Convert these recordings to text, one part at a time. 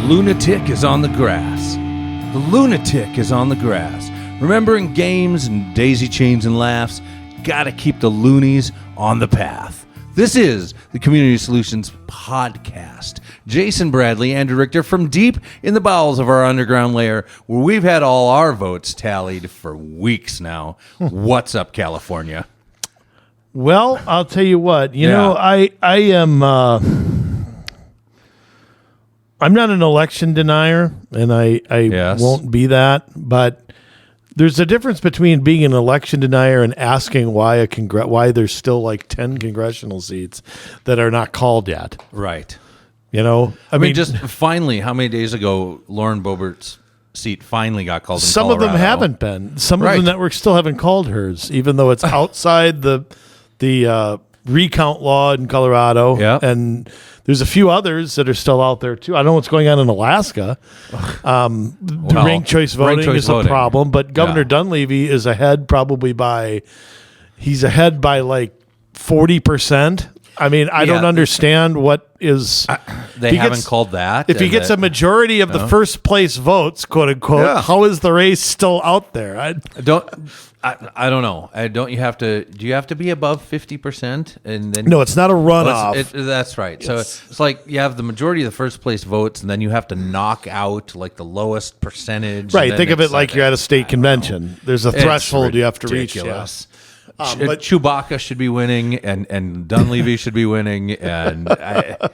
lunatic is on the grass. The lunatic is on the grass. Remembering games and daisy chains and laughs, gotta keep the loonies on the path. This is the Community Solutions Podcast. Jason Bradley, Andrew Richter, from deep in the bowels of our underground lair, where we've had all our votes tallied for weeks now. What's up, California? Well, I'll tell you what. You know, I am. I'm not an election denier, and I won't be that. But there's a difference between being an election denier and asking why why there's still like 10 congressional seats that are not called yet. Right. You know, I mean, just finally, how many days ago Lauren Boebert's seat finally got called in some Colorado? of them haven't been. Some of the networks still haven't called hers, even though it's outside the recount law in Colorado. Yeah. And there's a few others that are still out there, too. I don't know what's going on in Alaska. Ranked choice voting is a problem, but Governor Dunleavy is ahead he's ahead by like 40%. I mean, I don't understand what is... They haven't called that. If he gets a majority of the first place votes, quote unquote, how is the race still out there? I don't know. Do you have to be above 50%? And then no, it's not a runoff. That's right. So it's like you have the majority of the first place votes, and then you have to knock out like the lowest percentage. Right. Think of it like you're at a state convention. There's a threshold you have to reach. Yes. But Chewbacca should be winning, and Dunleavy should be winning, and the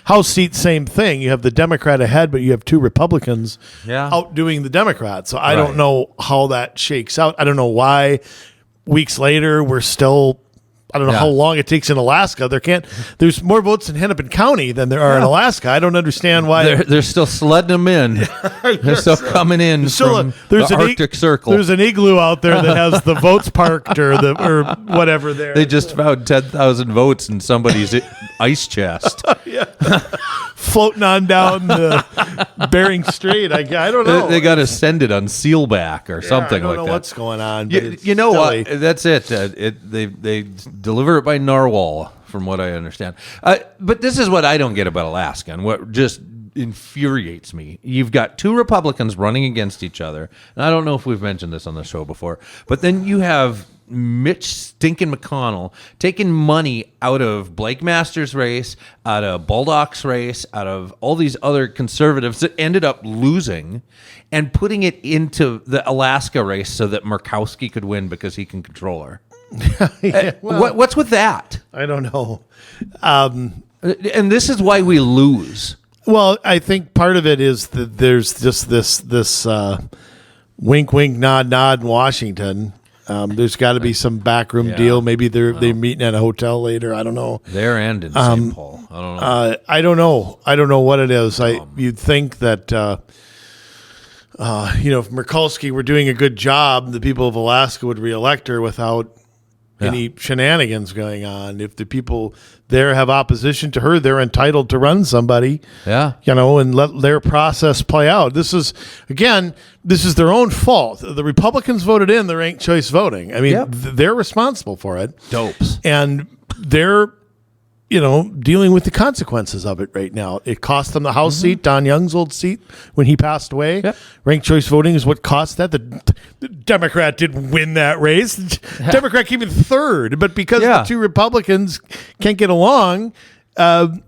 House seat, same thing. You have the Democrat ahead, but you have two Republicans outdoing the Democrats. So I don't know how that shakes out. I don't know why weeks later we're still. I don't know how long it takes in Alaska. There's more votes in Hennepin County than there are in Alaska. I don't understand why. They're still sledding them in. They're still coming in from the Arctic Circle. There's an igloo out there that has the votes parked or whatever there. They just found 10,000 votes in somebody's ice chest. Floating on down the Bering Strait. I don't know. They got to send it on sealback or something like that. I don't know what's going on. You know what? That's it. They deliver it by narwhal, from what I understand. But this is what I don't get about Alaska, and what just infuriates me. You've got two Republicans running against each other, and I don't know if we've mentioned this on the show before, but then you have Mitch stinking McConnell taking money out of Blake Masters' race, out of Baldock's race, out of all these other conservatives that ended up losing, and putting it into the Alaska race so that Murkowski could win because he can control her. What's with that? I don't know. And this is why we lose. Well, I think part of it is that there's just this wink, wink, nod, nod in Washington. There's got to be some backroom deal. Maybe they're meeting at a hotel later. I don't know. They're in St. Paul. I don't know. I don't know. I don't know what it is. You'd think that if Murkowski were doing a good job, the people of Alaska would reelect her without any shenanigans going on. If the people there have opposition to her, they're entitled to run somebody. And let their process play out. This is their own fault. The Republicans voted in the ranked choice voting. I mean, they're responsible for it. Dopes. And they're dealing with the consequences of it right now. It cost them the House seat, Don Young's old seat, when he passed away. Ranked choice voting is what cost that. The Democrat didn't win that race. The Democrat came in third, but because the two Republicans can't get along,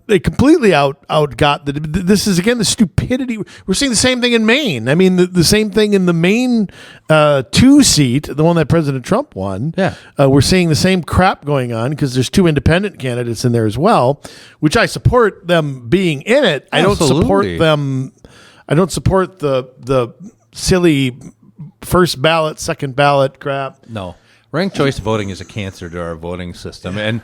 they completely outgot this is again the stupidity. We're seeing the same thing in Maine. I mean, the same thing in the Maine 2 seat, the one that President Trump won. We're seeing the same crap going on because there's 2 independent candidates in there as well, which I support them being in it. I don't support them. I don't support the silly first ballot, second ballot crap. No, ranked choice voting is a cancer to our voting system, and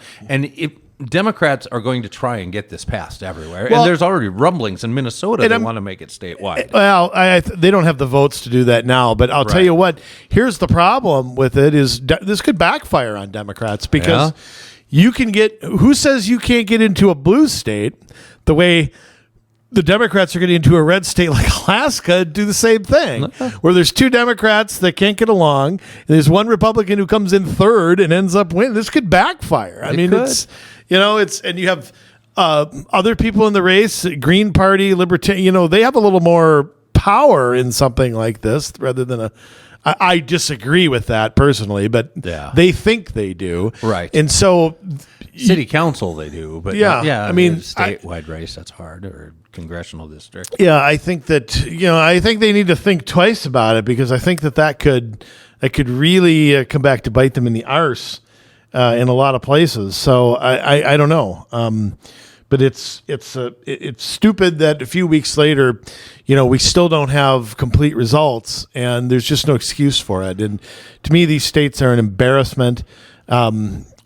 Democrats are going to try and get this passed everywhere. And there's already rumblings in Minnesota that want to make it statewide. Well, they don't have the votes to do that now. But I'll tell you what, here's the problem with it is this could backfire on Democrats because you can get, who says you can't get into a blue state the way the Democrats are getting into a red state like Alaska, do the same thing, where there's 2 Democrats that can't get along, and there's 1 Republican who comes in third and ends up winning. This could backfire. I mean, it's, and you have other people in the race, Green Party, Libertarian, they have a little more power in something like this rather than I disagree with that personally, but they think they do. Right. And so city council, they do, but I mean, statewide race, that's hard, or congressional district. Yeah, I think that I think they need to think twice about it, because I think that could really come back to bite them in the arse in a lot of places. So I don't know, but it's stupid that a few weeks later, we still don't have complete results, and there's just no excuse for it. And to me, these states are an embarrassment.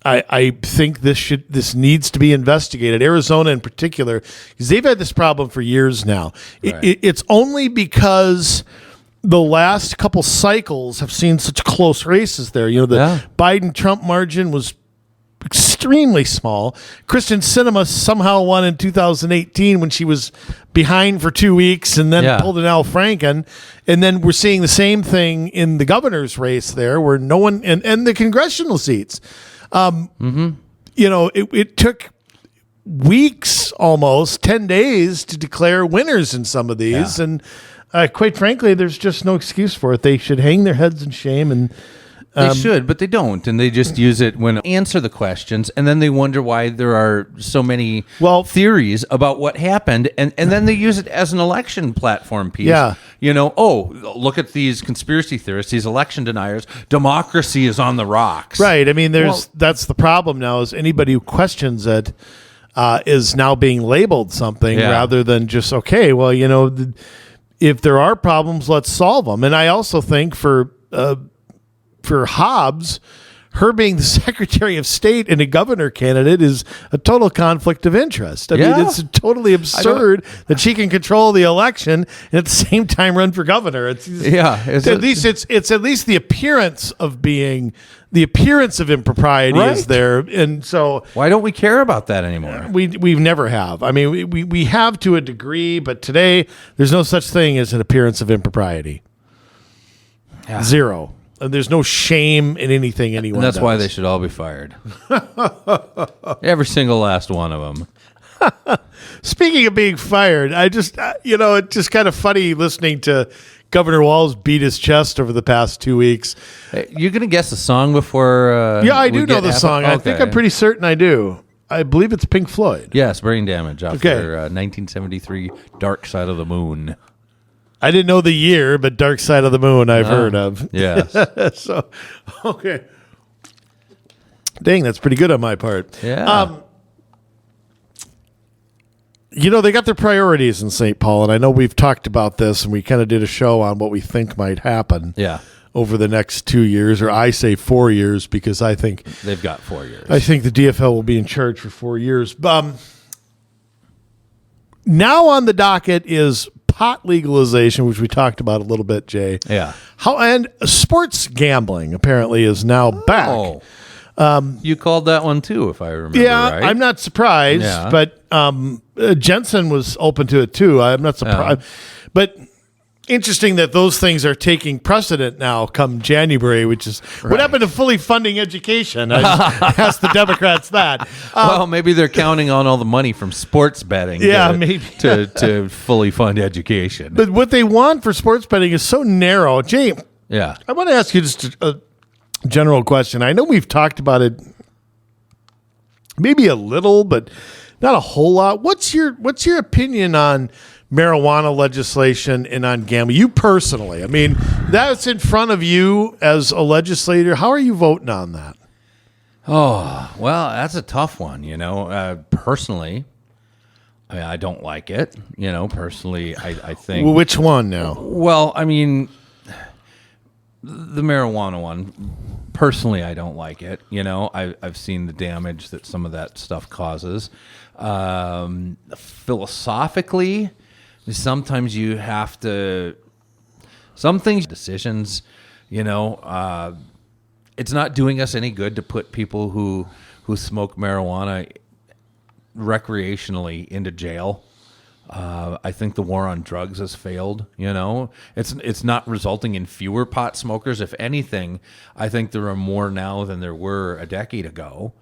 I think this needs to be investigated. Arizona in particular, because they've had this problem for years now. Right. It's only because the last couple cycles have seen such close races there. The Biden-Trump margin was extremely small. Kristen Sinema somehow won in 2018 when she was behind for 2 weeks and then pulled an Al Franken. And then we're seeing the same thing in the governor's race there, where no one, and the congressional seats. It took weeks, almost 10 days, to declare winners in some of these. Yeah. And quite frankly, there's just no excuse for it. They should hang their heads in shame. And they should, but they don't. And they just use it when answer the questions. And then they wonder why there are so many theories about what happened. And then they use it as an election platform piece. Yeah. Look at these conspiracy theorists, these election deniers. Democracy is on the rocks. Right. I mean, that's the problem now, is anybody who questions it is now being labeled something rather than just, okay, well, if there are problems, let's solve them. And I also think for Hobbs, her being the Secretary of State and a governor candidate is a total conflict of interest. I mean, it's totally absurd that she can control the election and at the same time run for governor. It's at least the appearance of impropriety is there. And so why don't we care about that anymore? We've never have. I mean, we have to a degree, but today there's no such thing as an appearance of impropriety. Yeah. Zero. There's no shame in anything anyone does. And that's why they should all be fired. Every single last one of them. Speaking of being fired, I just, it's just kind of funny listening to Governor Walz beat his chest over the past 2 weeks. Hey, you going to guess the song before? I do know the song. Okay. I think I'm pretty certain I do. I believe it's Pink Floyd. Yes, Brain Damage off their 1973 Dark Side of the Moon. I didn't know the year, but Dark Side of the Moon I've heard of. Yes. So, okay. Dang, that's pretty good on my part. Yeah. They got their priorities in St. Paul, and I know we've talked about this, and we kind of did a show on what we think might happen over the next 2 years, or I say 4 years, because I think they've got 4 years. I think the DFL will be in charge for 4 years. Now on the docket is pot legalization, which we talked about a little bit, Jay. Yeah. And sports gambling apparently is now back. You called that one too, if I remember right. I'm not surprised, but Jensen was open to it too. I'm not surprised. But interesting that those things are taking precedent now come January, which is what happened to fully funding education. I just asked the Democrats that. Well, maybe they're counting on all the money from sports betting to fully fund education. But what they want for sports betting is so narrow. Jay, I want to ask you just a general question. I know we've talked about it maybe a little, but not a whole lot. What's your opinion on marijuana legislation and on gambling? You personally, I mean, that's in front of you as a legislator. How are you voting on that? Oh, well, that's a tough one. Personally, I don't like it. Personally, I think. Well, which one now? Well, I mean, the marijuana one. Personally, I don't like it. I've seen the damage that some of that stuff causes. Philosophically, sometimes you have to, some things, decisions, it's not doing us any good to put people who smoke marijuana recreationally into jail. I think the war on drugs has failed. It's not resulting in fewer pot smokers. If anything, I think there are more now than there were a decade ago.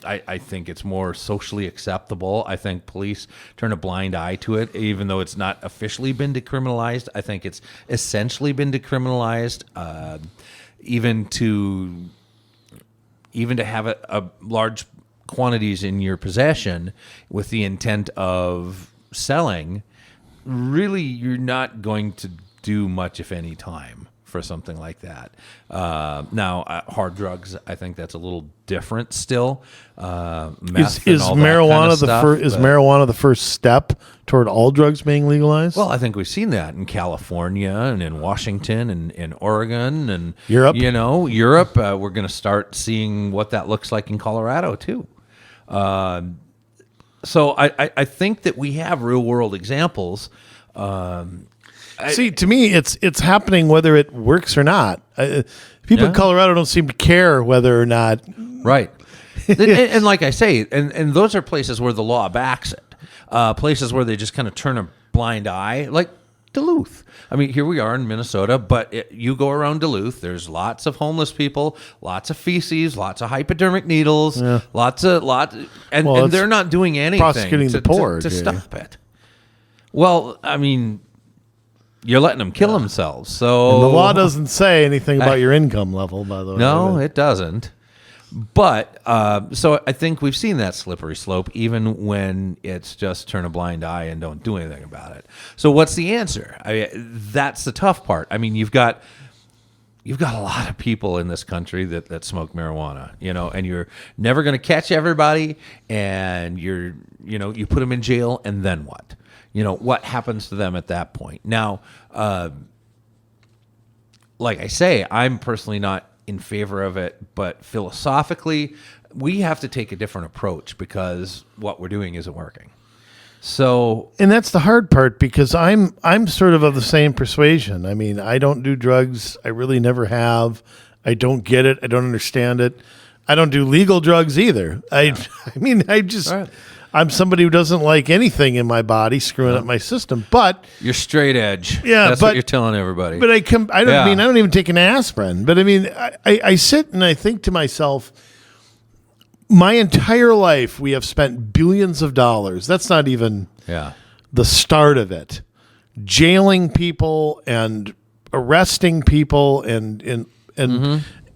I think it's more socially acceptable. I think police turn a blind eye to it, even though it's not officially been decriminalized. I think it's essentially been decriminalized, even to have a large quantities in your possession with the intent of selling. Really, you're not going to do much, if any, time for something like that. Now, hard drugs, I think that's a little different still. Meth Is and all that kind marijuana of stuff, marijuana the first step toward all drugs being legalized? Well, I think we've seen that in California and in Washington and in Oregon and Europe. Europe. We're going to start seeing what that looks like in Colorado too. So I think that we have real world examples. See, to me, it's happening whether it works or not. People in Colorado don't seem to care whether or not. Right. and like I say, and those are places where the law backs it. Places where they just kind of turn a blind eye, like Duluth. I mean, here we are in Minnesota, but you go around Duluth, there's lots of homeless people, lots of feces, lots of hypodermic needles, and they're not doing anything prosecuting the poor to stop it. Well, I mean, you're letting them kill themselves. So And the law doesn't say anything about your income level, by the way. No, it doesn't. But so I think we've seen that slippery slope, even when it's just turn a blind eye and don't do anything about it. So what's the answer? That's the tough part. I mean, you've got a lot of people in this country that smoke marijuana, and you're never going to catch everybody, and you put them in jail, and then what? What happens to them at that point? Now, like I say, I'm personally not in favor of it, but philosophically, we have to take a different approach because what we're doing isn't working. So, and that's the hard part, because I'm sort of the same persuasion. I mean, I don't do drugs. I really never have. I don't get it. I don't understand it. I don't do legal drugs either. I'm somebody who doesn't like anything in my body screwing up my system. But you're straight edge. Yeah, that's what you're telling everybody. But I don't even take an aspirin. But I mean, I sit and I think to myself, my entire life we have spent billions of dollars. That's not even the start of it. Jailing people and arresting people and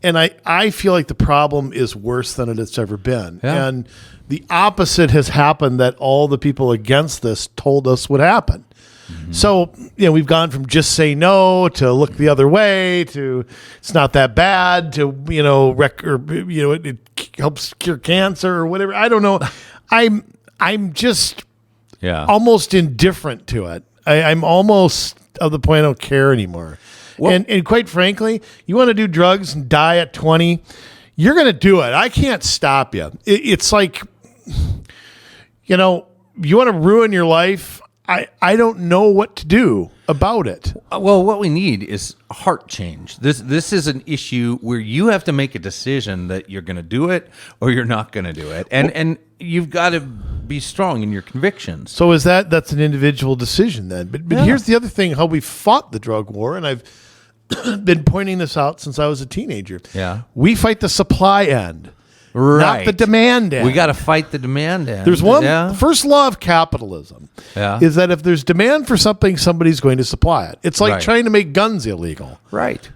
I feel like the problem is worse than it's ever been. Yeah. And the opposite has happened, that all the people against this told us would happen. Mm-hmm. So, we've gone from just say no to look the other way to it's not that bad to, it helps cure cancer or whatever. I don't know. I'm just almost indifferent to it. I'm almost of the point I don't care anymore. Well, and quite frankly, you want to do drugs and die at 20, you're going to do it. I can't stop you. It's like, you want to ruin your life. I don't know what to do about it. Well, what we need is a heart change. This is an issue where you have to make a decision that you're going to do it or you're not going to do it. And you've got to be strong in your convictions. So that's an individual decision then. But here's the other thing, how we fought the drug war, and I've been pointing this out since I was a teenager. Yeah. We fight the supply end. Right. Not the demand end. We got to fight the demand end. There's one. The first law of capitalism is that if there's demand for something, somebody's going to supply it. It's like trying to make guns illegal. Right.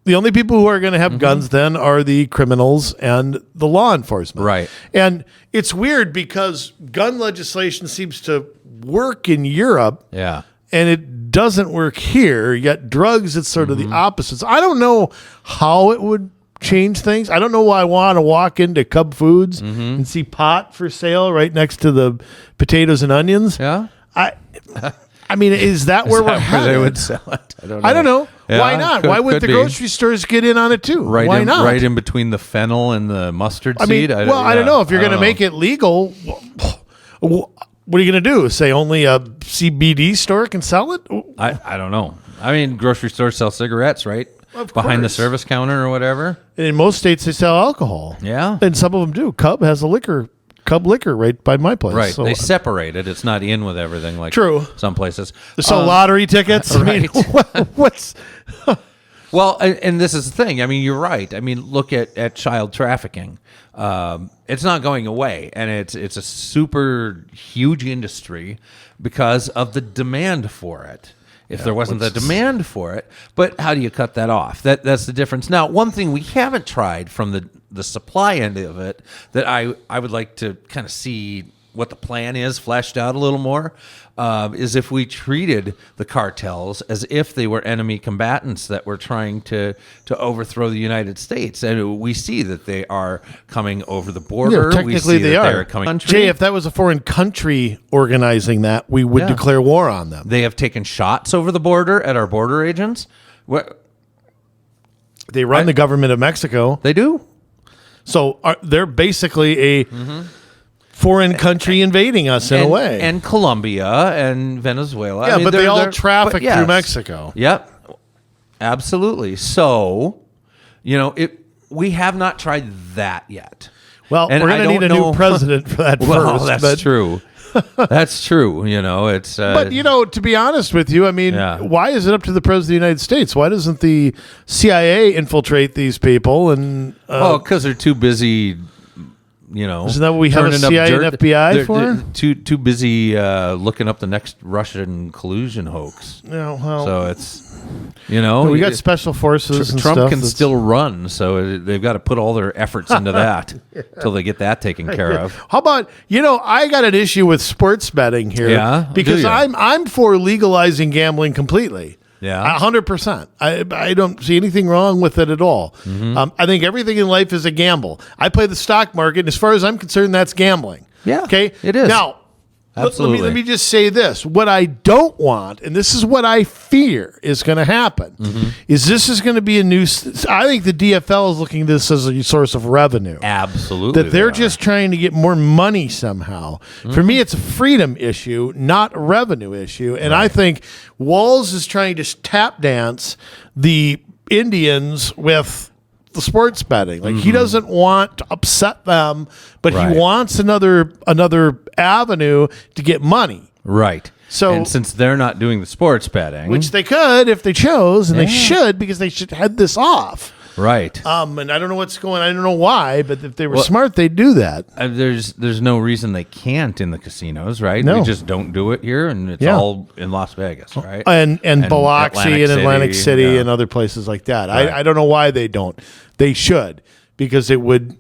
The only people who are going to have guns then are the criminals and the law enforcement. Right. And it's weird because gun legislation seems to work in Europe. Yeah. And it doesn't work here. Yet drugs, it's sort of the opposite. So I don't know how it would change things. I don't know why I want to walk into Cub Foods and see pot for sale right next to the potatoes and onions. Yeah. I mean, is that where we're headed? Where they would sell it? I don't know. Yeah, why not? Why would the grocery stores get in on it too? Why not? Right in between the fennel and the mustard seed? I don't know. If you're going to make it legal, what are you going to do? Say only a CBD store can sell it? I don't know. I mean, grocery stores sell cigarettes, right? Behind the service counter or whatever. And in most states, they sell alcohol. Yeah. And some of them do. Cub has Cub liquor right by my place. Right. So, they separate it. It's not in with everything like true. Some places. They sell lottery tickets. Right. I mean, what's... Well, and this is the thing. I mean, you're right. I mean, look at child trafficking. It's not going away, and it's a super huge industry because of the demand for it. If there wasn't the demand for it, but how do you cut that off? That's the difference. Now, one thing we haven't tried from the supply end of it that I would like to kind of see what the plan is fleshed out a little more is if we treated the cartels as if they were enemy combatants that were trying to overthrow the United States. And we see that they are coming over the border. Yeah, technically we see they that are. They're coming. Jay, if that was a foreign country organizing that, we would declare war on them. They have taken shots over the border at our border agents. They run the government of Mexico. They do. So they're basically a foreign country invading us in a way. And Colombia and Venezuela. Yeah, I mean, but they all they're- traffic but yes. through Mexico. Yep. Absolutely. So, we have not tried that yet. Well, And we're I going to need a don't know- new president for that Well, first. that's but, true. That's true. It's But, to be honest with you, I mean, why is it up to the president of the United States? Why doesn't the CIA infiltrate these people? And because they're too busy. Isn't that what we have a turning up CIA and dirt. FBI They're for? too busy looking up the next Russian collusion hoax. Yeah, well, So it's we got special forces and Trump stuff. can still run, so they've got to put all their efforts into that until they get that taken care of. How about I got an issue with sports betting here, Yeah? because Do ya? I'm for legalizing gambling completely. Yeah. 100%. I don't see anything wrong with it at all. I think everything in life is a gamble. I play the stock market, and as far as I'm concerned, that's gambling. Yeah, Okay. it is. Now, Absolutely. let me just say this. What I don't want, and this is what I fear is going to happen, is this is going to be a new. I think the DFL is looking at this as a source of revenue. Absolutely. That they're they are. just trying to get more money somehow. For me, it's a freedom issue, not a revenue issue. And I think Walz is trying to tap dance the Indians with the sports betting. Like he doesn't want to upset them, but Right. he wants another avenue to get money. Right. So- and since they're not doing the sports betting, Which they could if they chose, and they Yeah. should, because they should head this off. right, And I don't know what's going on. I don't know why, but if they were smart, they'd do that. there's no reason they can't in the casinos, right? No. We just don't do it here, and it's Yeah. all in Las Vegas, right? And Biloxi and Atlantic City yeah. and other places like that. Right. I don't know why they don't. They should, because it would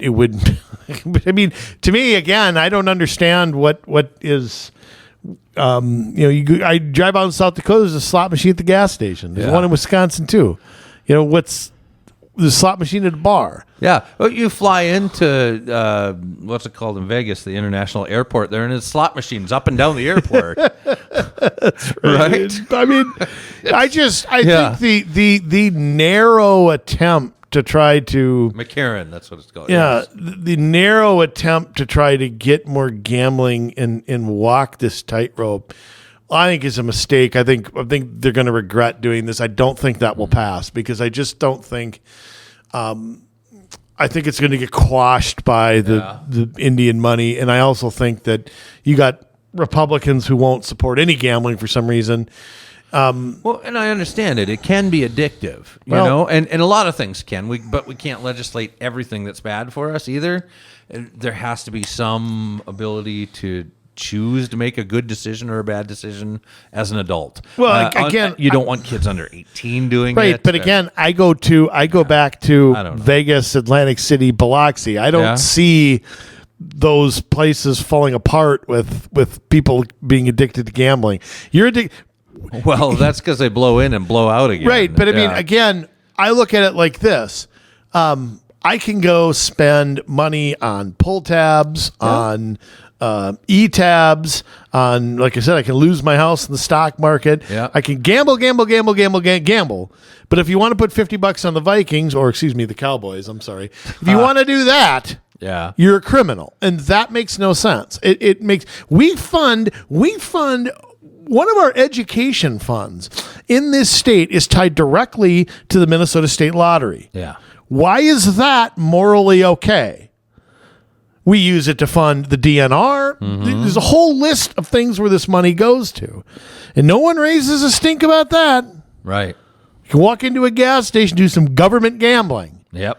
I mean, to me, again, I don't understand what is I drive out in South Dakota, there's a slot machine at the gas station. There's Yeah. one in Wisconsin too. What's the slot machine at a bar? Yeah, well, you fly into what's it called in Vegas, the international airport there, and it's slot machines up and down the airport. Right? I mean, I Yeah. think the narrow attempt to try to McCarran, that's what it's called. Yeah, Yes. the narrow attempt to try to get more gambling and walk this tightrope, I think is a mistake. I think they're going to regret doing this. I don't think that will pass, because I just don't think. I think it's going to get quashed by the Indian money, and I also think that you got Republicans who won't support any gambling for some reason. Well, and I understand it. It can be addictive, you Well- know, and a lot of things can. But we can't legislate everything that's bad for us either. And there has to be some ability to choose to make a good decision or a bad decision as an adult. Well, again, you don't want kids under 18 doing Right, it. but again, I go back to I don't know. Vegas, Atlantic City, Biloxi. I don't Yeah. see those places falling apart with people being addicted to gambling. You're addicted. well, that's because they blow in and blow out again. Right, but I mean, Yeah. again, I look at it like this. I can go spend money on pull tabs, on e-tabs, on, like I said, I can lose my house in the stock market. Yeah. I can gamble. But if you want to put $50 on the Vikings, or excuse me, the Cowboys, I'm sorry. If you want to do that, Yeah. you're a criminal, and that makes no sense. It makes we fund one of our education funds in this state is tied directly to the Minnesota State Lottery. Yeah. Why is that morally okay? We use it to fund the DNR. There's a whole list of things where this money goes to, and no one raises a stink about that. Right. can walk into a gas station, do some government gambling. Yep.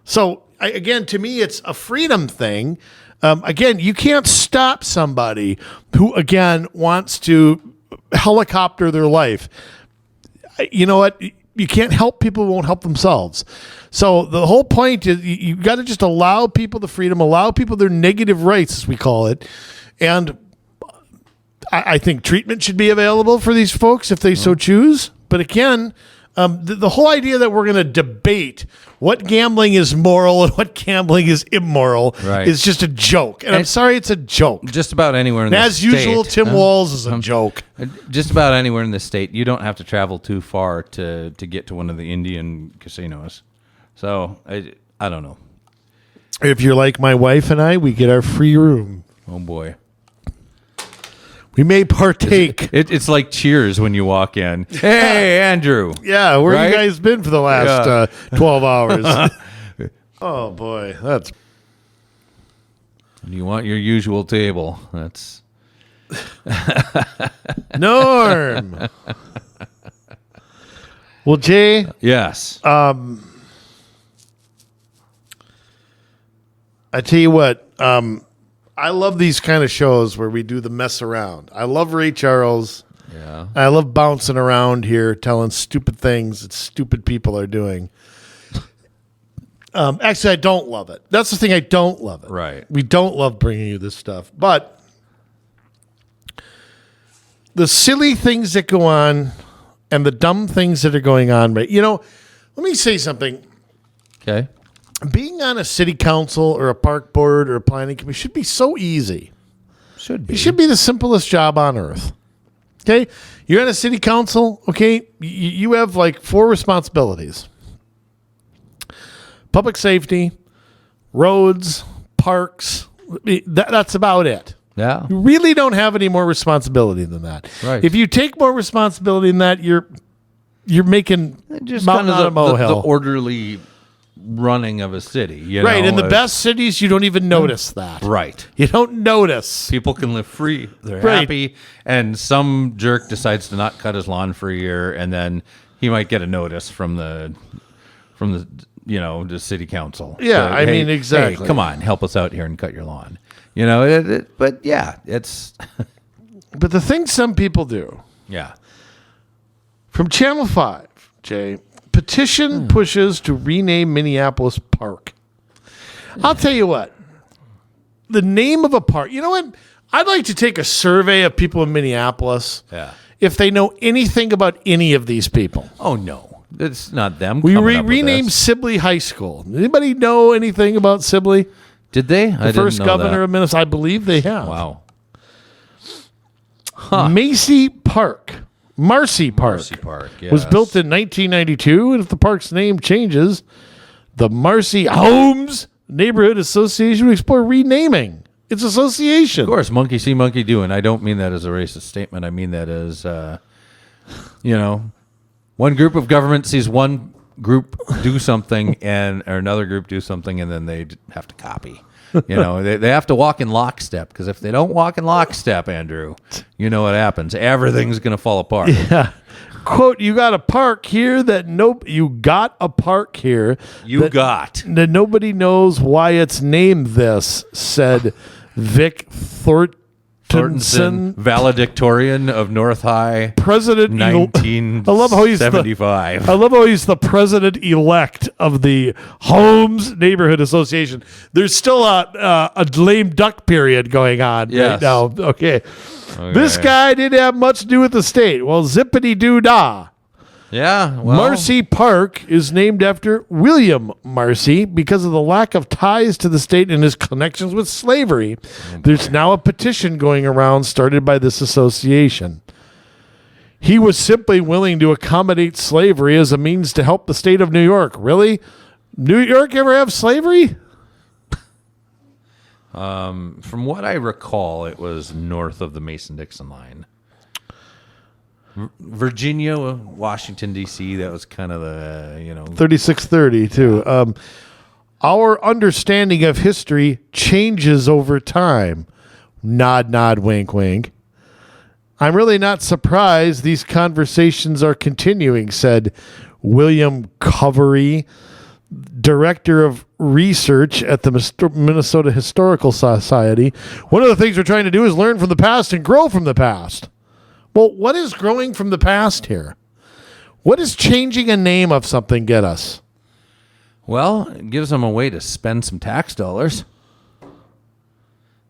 So again, to me, it's a freedom thing. Again, you can't stop somebody who, again, wants to helicopter their life. You know what? You can't help people who won't help themselves. So the whole point is you got to just allow people the freedom, allow people their negative rights, as we call it. And I think treatment should be available for these folks if they so choose. But again, the whole idea that we're going to debate what gambling is moral and what gambling is immoral is just a joke. And I'm sorry, it's a joke. Just about anywhere in the As state. usual, Tim Walz is a joke. Just about anywhere in the state. You don't have to travel too far to get to one of the Indian casinos. So, I don't know. If you're like my wife and I, we get our free room. Oh, boy. We may partake. It's like Cheers when you walk in. Hey, Andrew. Yeah, where Right? you guys been for the last 12 hours? Oh, boy. That's... You want your usual table. That's... Norm. Well, Jay, Yes. I tell you what, I love these kind of shows where we do the mess around. I love Ray Charles. Yeah. I love bouncing around here, telling stupid things that stupid people are doing. Actually, I don't love it. That's the thing. I don't love it. Right. We don't love bringing you this stuff. But the silly things that go on and the dumb things that are going on, right? You know, let me say something. Okay. Being on a city council or a park board or a planning commission should be so easy. Should be. It should be the simplest job on earth. Okay? You're on a city council, okay? You have like 4 responsibilities. Public safety, roads, parks. That's about it. Yeah. You really don't have any more responsibility than that. Right. If you take more responsibility than that, you're making Just mountain kind out of of the molehill. orderly running of a city. You Right. know? In the best cities, you don't even notice that. Right. You don't notice. People can live free. They're Right. happy. And some jerk decides to not cut his lawn for a year, and then he might get a notice from the the city council. Yeah, So, I mean, hey, exactly. come on, help us out here and cut your lawn. You know, but yeah, it's But the thing some people do, yeah. from Channel 5, Jay, petition pushes to rename Minneapolis Park. I'll tell you what, the name of a park, you know what? I'd like to take a survey of people in Minneapolis Yeah. if they know anything about any of these people. Oh no, it's not them. We coming up with renamed this. Sibley High School. Anybody know anything about Sibley? Did they? The first governor of Minnesota, I believe they have. Wow. Marcy Park. Marcy Park Was built in 1992, and if the park's name changes, the Marcy Homes Neighborhood Association will explore renaming its association. Of course, monkey see, monkey do, and I don't mean that as a racist statement. I mean that as, one group of government sees one group do something or another group do something, and then they have to copy. They have to walk in lockstep, because if they don't walk in lockstep, Andrew, you know what happens. Everything's going to fall apart. Yeah. Quote, you got a park here that that nobody knows why it's named this, said Vic Thorntonson, Valedictorian of North High, president. 1975. I love how he's the president-elect of the Homes Neighborhood Association. There's still a lame duck period going on right Yes. now. Okay. This guy didn't have much to do with the state. Well, zippity-doo-dah. Yeah, well, Marcy Park is named after William Marcy because of the lack of ties to the state and his connections with slavery. There's now a petition going around started by this association. He was simply willing to accommodate slavery as a means to help the state of New York. Really? New York ever have slavery? from what I recall, it was north of the Mason-Dixon line. Virginia, Washington, D.C., that was kind of the, 3630 too. Our understanding of history changes over time. Nod, nod, wink, wink. I'm really not surprised these conversations are continuing, said William Covery, Director of Research at the Minnesota Historical Society. One of the things we're trying to do is learn from the past and grow from the past. Well, what is growing from the past here? What does changing a name of something get us? Well, it gives them a way to spend some tax dollars.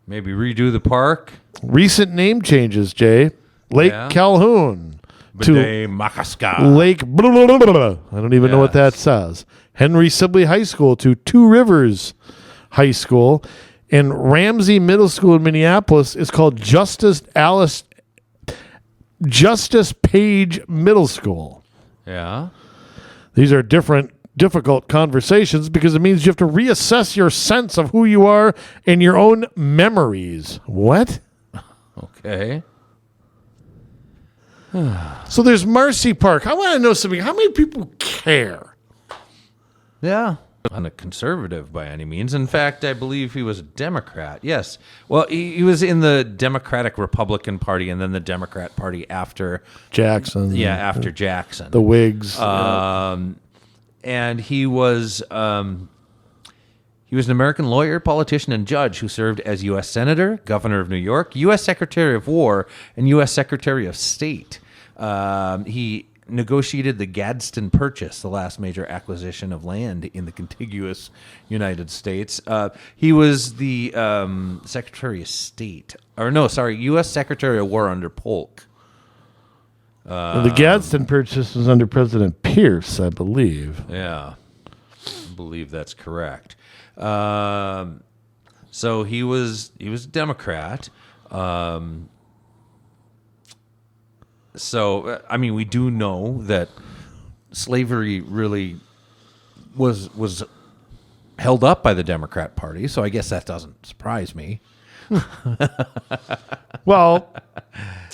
Maybe redo the park. Recent name changes, Jay. Lake Calhoun to Makaska. Lake blah, blah, blah, blah. I don't even know what that says. Henry Sibley High School to Two Rivers High School. And Ramsey Middle School in Minneapolis is called Justice Page Middle School. Yeah. These are difficult conversations because it means you have to reassess your sense of who you are and your own memories. What? Okay. So there's Marcy Park. I want to know something. How many people care? Yeah. Not a conservative by any means. In fact, I believe he was a Democrat. Yes. Well, he was in the Democratic Republican Party and then the Democrat Party after Jackson. Yeah, after Jackson. The Whigs. And he was an American lawyer, politician, and judge who served as U.S. Senator, Governor of New York, U.S. Secretary of War, and U.S. Secretary of State. He negotiated the Gadsden Purchase, the last major acquisition of land in the contiguous United States. He was the Secretary of State. U.S. Secretary of War under Polk. The Gadsden Purchase was under President Pierce, I believe. Yeah, I believe that's correct. So he was a Democrat. So I mean, we do know that slavery really was held up by the Democrat Party. So I guess that doesn't surprise me. Well,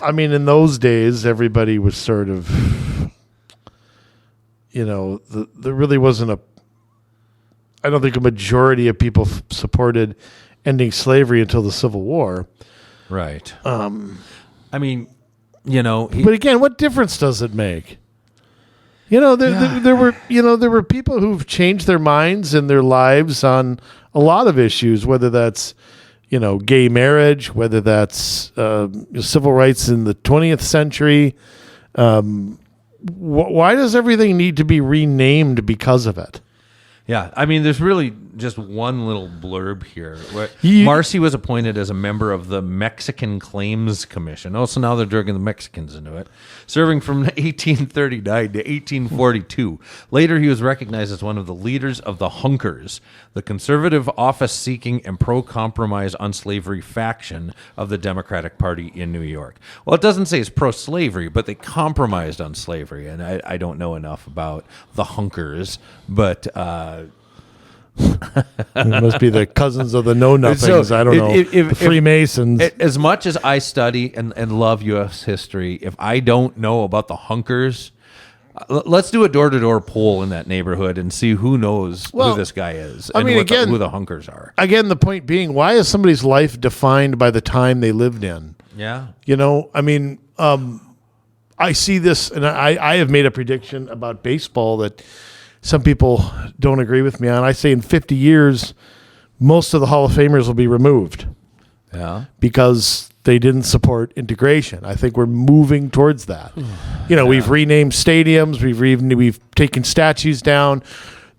I mean, in those days, everybody was sort of, there really wasn't I don't think a majority of people supported ending slavery until the Civil War. Right. I mean, but again, what difference does it make? There were people who've changed their minds and their lives on a lot of issues, whether that's gay marriage, whether that's civil rights in the 20th century. Why does everything need to be renamed because of it? Yeah, I mean, there's really just one little blurb here. Marcy was appointed as a member of the Mexican Claims Commission. Oh, so now they're dragging the Mexicans into it. Serving from 1839 to 1842. Later, he was recognized as one of the leaders of the Hunkers, the conservative, office-seeking, and pro-compromise on slavery faction of the Democratic Party in New York. Well, it doesn't say it's pro-slavery, but they compromised on slavery, and I don't know enough about the Hunkers, but... it must be the cousins of the know-nothings. So I don't know. The Freemasons. As much as I study and love U.S. history, if I don't know about the Hunkers, let's do a door-to-door poll in that neighborhood and see who knows who this guy is and who the Hunkers are. Again, the point being, why is somebody's life defined by the time they lived in? Yeah. I mean, I see this, and I have made a prediction about baseball that some people don't agree with me on. I say in 50 years, most of the Hall of Famers will be removed. Yeah. Because they didn't support integration. I think we're moving towards that. We've renamed stadiums. We've taken statues down.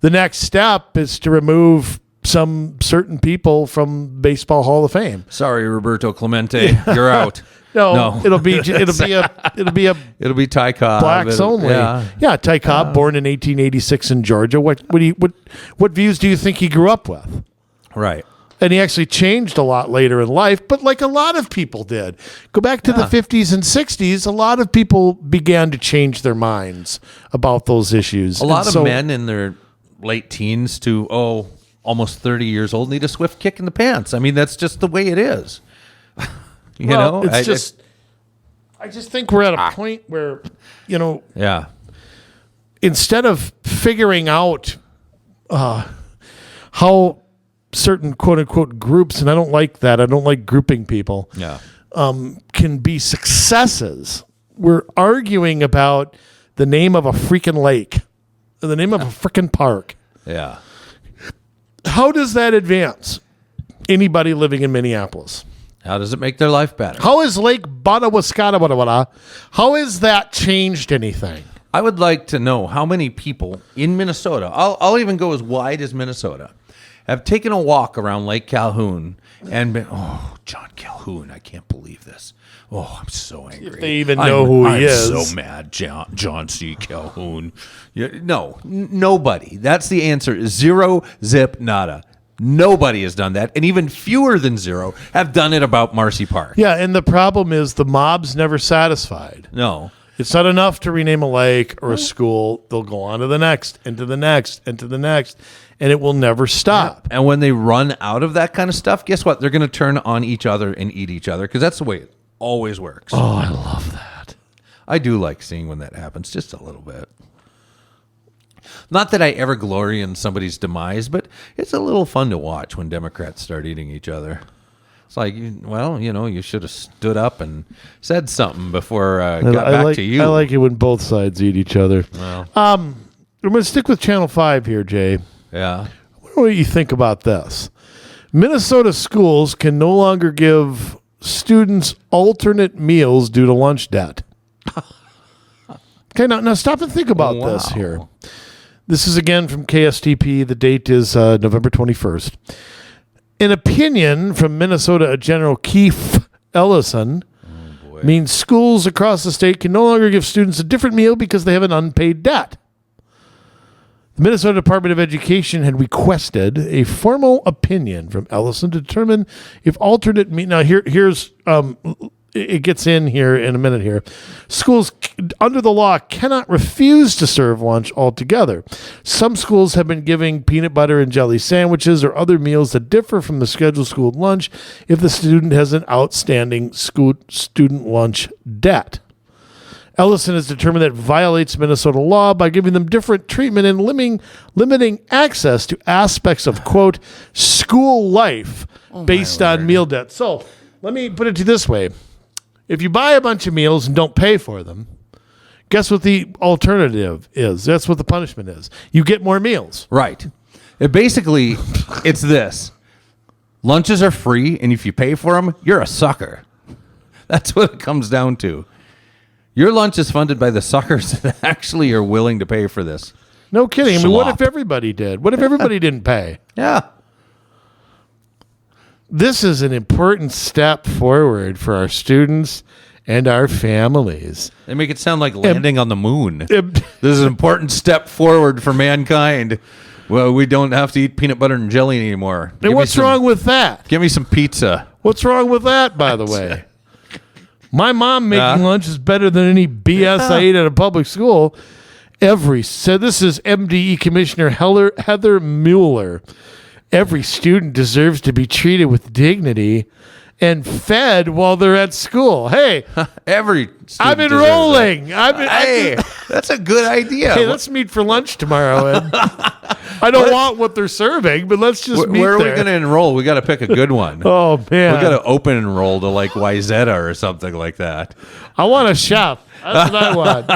The next step is to remove some certain people from Baseball Hall of Fame. Sorry, Roberto Clemente, you're out. No, it'll be Ty Cobb. Blacks only. Yeah, Ty Cobb, born in 1886 in Georgia. What views do you think he grew up with? Right. And he actually changed a lot later in life, but like a lot of people did. Go back to the 50s and 60s, a lot of people began to change their minds about those issues. A lot of men in their late teens to almost 30 years old need a swift kick in the pants. I mean, that's just the way it is. I just think we're at a point where, instead of figuring out how certain quote unquote groups, and I don't like that. I don't like grouping people. Yeah. Can be successes. We're arguing about the name of a freaking lake. in the name of a freaking park. Yeah. How does that advance anybody living in Minneapolis? How does it make their life better? How is Lake Badawaskada, how has that changed anything? I would like to know how many people in Minnesota, I'll even go as wide as Minnesota, have taken a walk around Lake Calhoun and been, oh, John Calhoun, I can't believe this. Oh, I'm so angry. If they even know who he is. I'm so mad, John C. Calhoun. No, nobody. That's the answer. Zero, zip, nada. Nobody has done that, and even fewer than zero have done it about Marcy Park. Yeah, and the problem is the mob's never satisfied. No. It's not enough to rename a lake or a school. They'll go on to the next, and to the next, and to the next, and it will never stop. And when they run out of that kind of stuff, guess what? They're going to turn on each other and eat each other, because that's the way it always works. Oh, I love that. I do like seeing when that happens, just a little bit. Not that I ever glory in somebody's demise, but it's a little fun to watch when Democrats start eating each other. It's like, well, you should have stood up and said something before got back to you. I like it when both sides eat each other. Well, I'm going to stick with Channel 5 here, Jay. yeah. I wonder what you think about this. Minnesota schools can no longer give students alternate meals due to lunch debt. Okay, now stop and think about this here. This is again from KSTP. The date is November 21st. An opinion from Minnesota General Keith Ellison means schools across the state can no longer give students a different meal because they have an unpaid debt. The Minnesota Department of Education had requested a formal opinion from Ellison to determine if alternate meal. Now here's it gets in here in a minute here. Schools under the law cannot refuse to serve lunch altogether. Some schools have been giving peanut butter and jelly sandwiches or other meals that differ from the scheduled school lunch if the student has an outstanding student lunch debt. Ellison has determined that violates Minnesota law by giving them different treatment and limiting access to aspects of, quote, school life based on meal debt. So let me put it to you this way. If you buy a bunch of meals and don't pay for them, guess what the alternative is? That's what the punishment is. You get more meals. Right. Basically, it's this. Lunches are free, and if you pay for them, you're a sucker. That's what it comes down to. Your lunch is funded by the suckers that actually are willing to pay for this. No kidding. I mean, what if Slop. everybody did? What if everybody didn't pay? Yeah. This is an important step forward for our students and our families. They make it sound like landing on the moon. Em- This is an important step forward for mankind. Well, we don't have to eat peanut butter and jelly anymore. And what's wrong with that? Give me some pizza. What's wrong with that, by the way? My mom making lunch is better than any BS I ate at a public school. So this is MDE Commissioner Heather Mueller. Every student deserves to be treated with dignity and fed while they're at school. Hey, Every student I'm deserves enrolling. Hey, that's a good idea. Hey, let's meet for lunch tomorrow. And I don't want what they're serving, but let's just meet Where are we there. going to enroll? We got to pick a good one. Oh, man. We got to open enroll to like Wyzetta or something like that. I want a chef. That's what I want.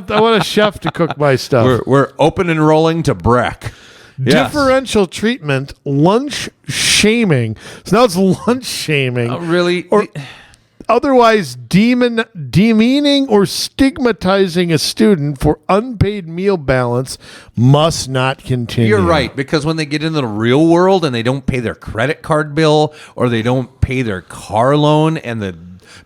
I want a chef to cook my stuff. We're open enrolling to Breck. Yes. Differential treatment, lunch shaming. So now it's lunch shaming. Really? Or otherwise demeaning or stigmatizing a student for unpaid meal balance must not continue. You're right, because when they get into the real world and they don't pay their credit card bill or they don't pay their car loan and the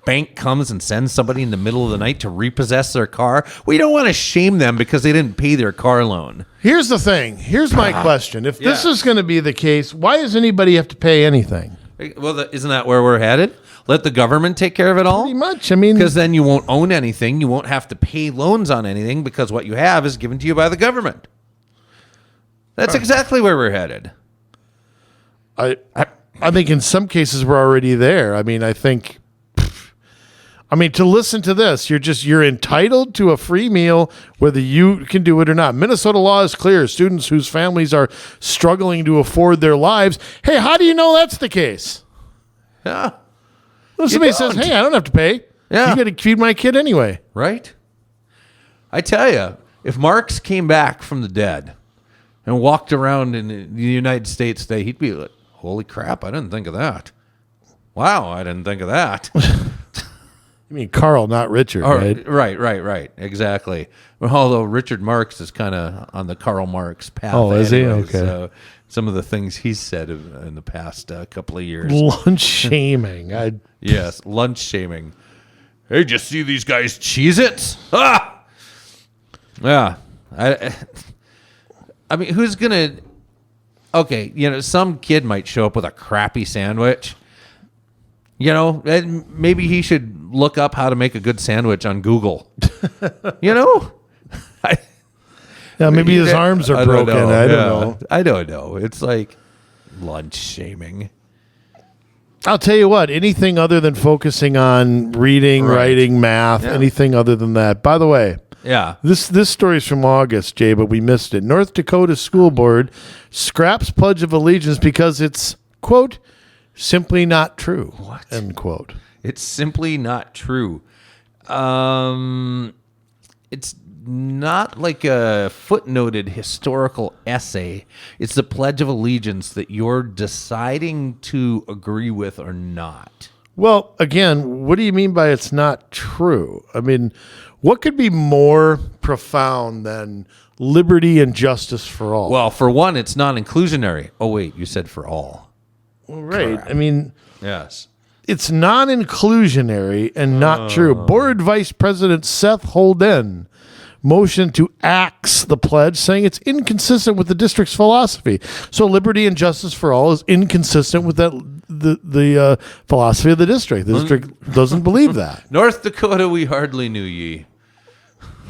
bank comes and sends somebody in the middle of the night to repossess their car, we don't want to shame them because they didn't pay their car loan. Here's the thing. Here's my question. If this is going to be the case, why does anybody have to pay anything? Well, isn't that where we're headed? Let the government take care of it all? Pretty much. I mean, Because then you won't own anything. You won't have to pay loans on anything because what you have is given to you by the government. That's exactly where we're headed. I think in some cases we're already there. I mean, to listen to this, you're entitled to a free meal whether you can do it or not. Minnesota law is clear. Students whose families are struggling to afford their lives. Hey, how do you know that's the case? Yeah. Well, somebody says, hey, I don't have to pay. Yeah. You got to feed my kid anyway. Right? I tell you, If Marx came back from the dead and walked around in the United States today, he'd be like, holy crap, I didn't think of that. Wow, I didn't think of that. You mean Carl, not Richard, right? Right. Exactly. Although Richard Marx is kind of on the Karl Marx path. Oh, is he? anyway, Okay. So some of the things he's said in the past couple of years. Lunch shaming. Yes, lunch shaming. Hey, just see these guys Cheez-Its? Ah! Yeah. I mean, who's going to... Okay, some kid might show up with a crappy sandwich. And maybe he should look up how to make a good sandwich on Google. Maybe his arms are broken. I don't know. I don't know. It's like lunch shaming. I'll tell you what, anything other than focusing on reading, writing, math, anything other than that. By the way, this story's from August, Jay, but we missed it. North Dakota School Board scraps Pledge of Allegiance because it's, quote, simply not true. What? End quote. It's simply not true. It's not like a footnoted historical essay. It's the Pledge of Allegiance that you're deciding to agree with or not. Well, again, what do you mean by it's not true? I mean, what could be more profound than liberty and justice for all? Well, for one, it's non-inclusionary. Oh, wait, you said for all. Well, right. Correct. I mean, yes. It's non-inclusionary and not true. Board Vice President Seth Holden motioned to axe the pledge, saying it's inconsistent with the district's philosophy. So liberty and justice for all is inconsistent with the philosophy of the district. The district doesn't believe that. North Dakota, we hardly knew ye.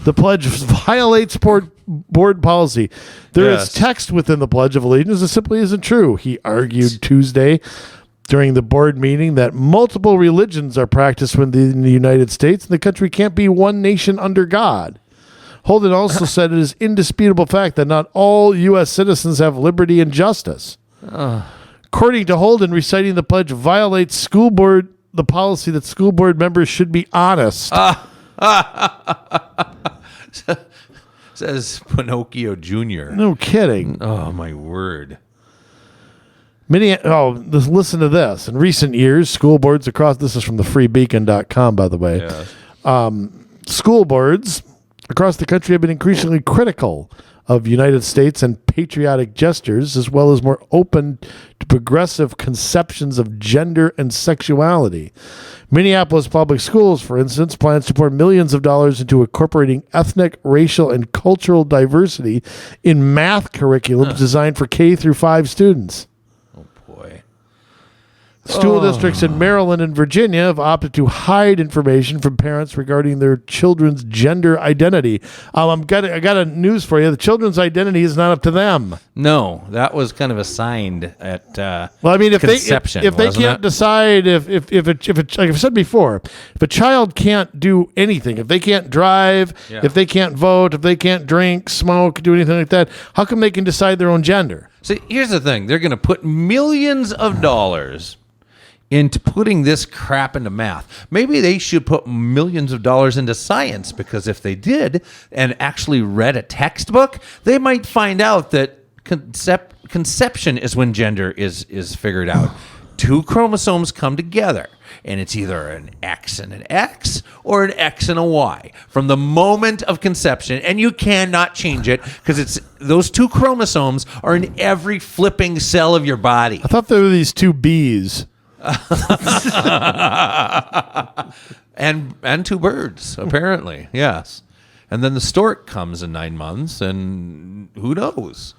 The pledge violates board policy. There is text within the Pledge of Allegiance that simply isn't true. He argued Tuesday during the board meeting that multiple religions are practiced within the United States and the country can't be one nation under God. Holden also said it is indisputable fact that not all U.S. citizens have liberty and justice. According to Holden, reciting the pledge violates the policy that school board members should be honest. Says Pinocchio Jr. No kidding. Oh, my word. Listen to this. In recent years, school boards across, this is from the freebeacon.com, by the way. Yes. School boards across the country have been increasingly critical of United States and patriotic gestures, as well as more open to progressive conceptions of gender and sexuality. Minneapolis Public Schools, for instance, plans to pour millions of dollars into incorporating ethnic, racial, and cultural diversity in math curriculums designed for K through 5 students. Oh, boy. School districts in Maryland and Virginia have opted to hide information from parents regarding their children's gender identity. I got a news for you. The children's identity is not up to them. No, that was kind of assigned at conception. If they can't decide, if like I've said before, if a child can't do anything, if they can't drive, if they can't vote, if they can't drink, smoke, do anything like that, how come they can decide their own gender? See, here's the thing. They're going to put millions of dollars into putting this crap into math. Maybe they should put millions of dollars into science, because if they did and actually read a textbook, they might find out that conception is when gender is figured out. 2 chromosomes come together, and it's either an X and an X or an X and a Y from the moment of conception, and you cannot change it because it's those 2 chromosomes are in every flipping cell of your body. I thought there were these 2 B's. and 2 birds, apparently. Yes. And then the stork comes in 9 months, and who knows?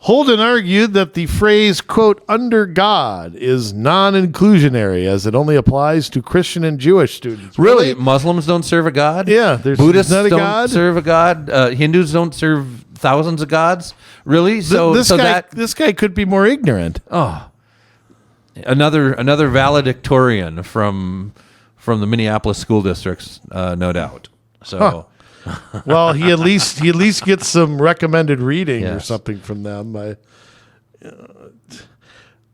Holden argued that the phrase, quote, under God is non-inclusionary as it only applies to Christian and Jewish students. Really? Muslims don't serve a God? Yeah. Buddhists not a don't God? serve a God? Hindus don't serve thousands of gods? Really? This guy could be more ignorant. Oh. Another valedictorian from the Minneapolis school districts, no doubt. So, well, he at least gets some recommended reading or something from them.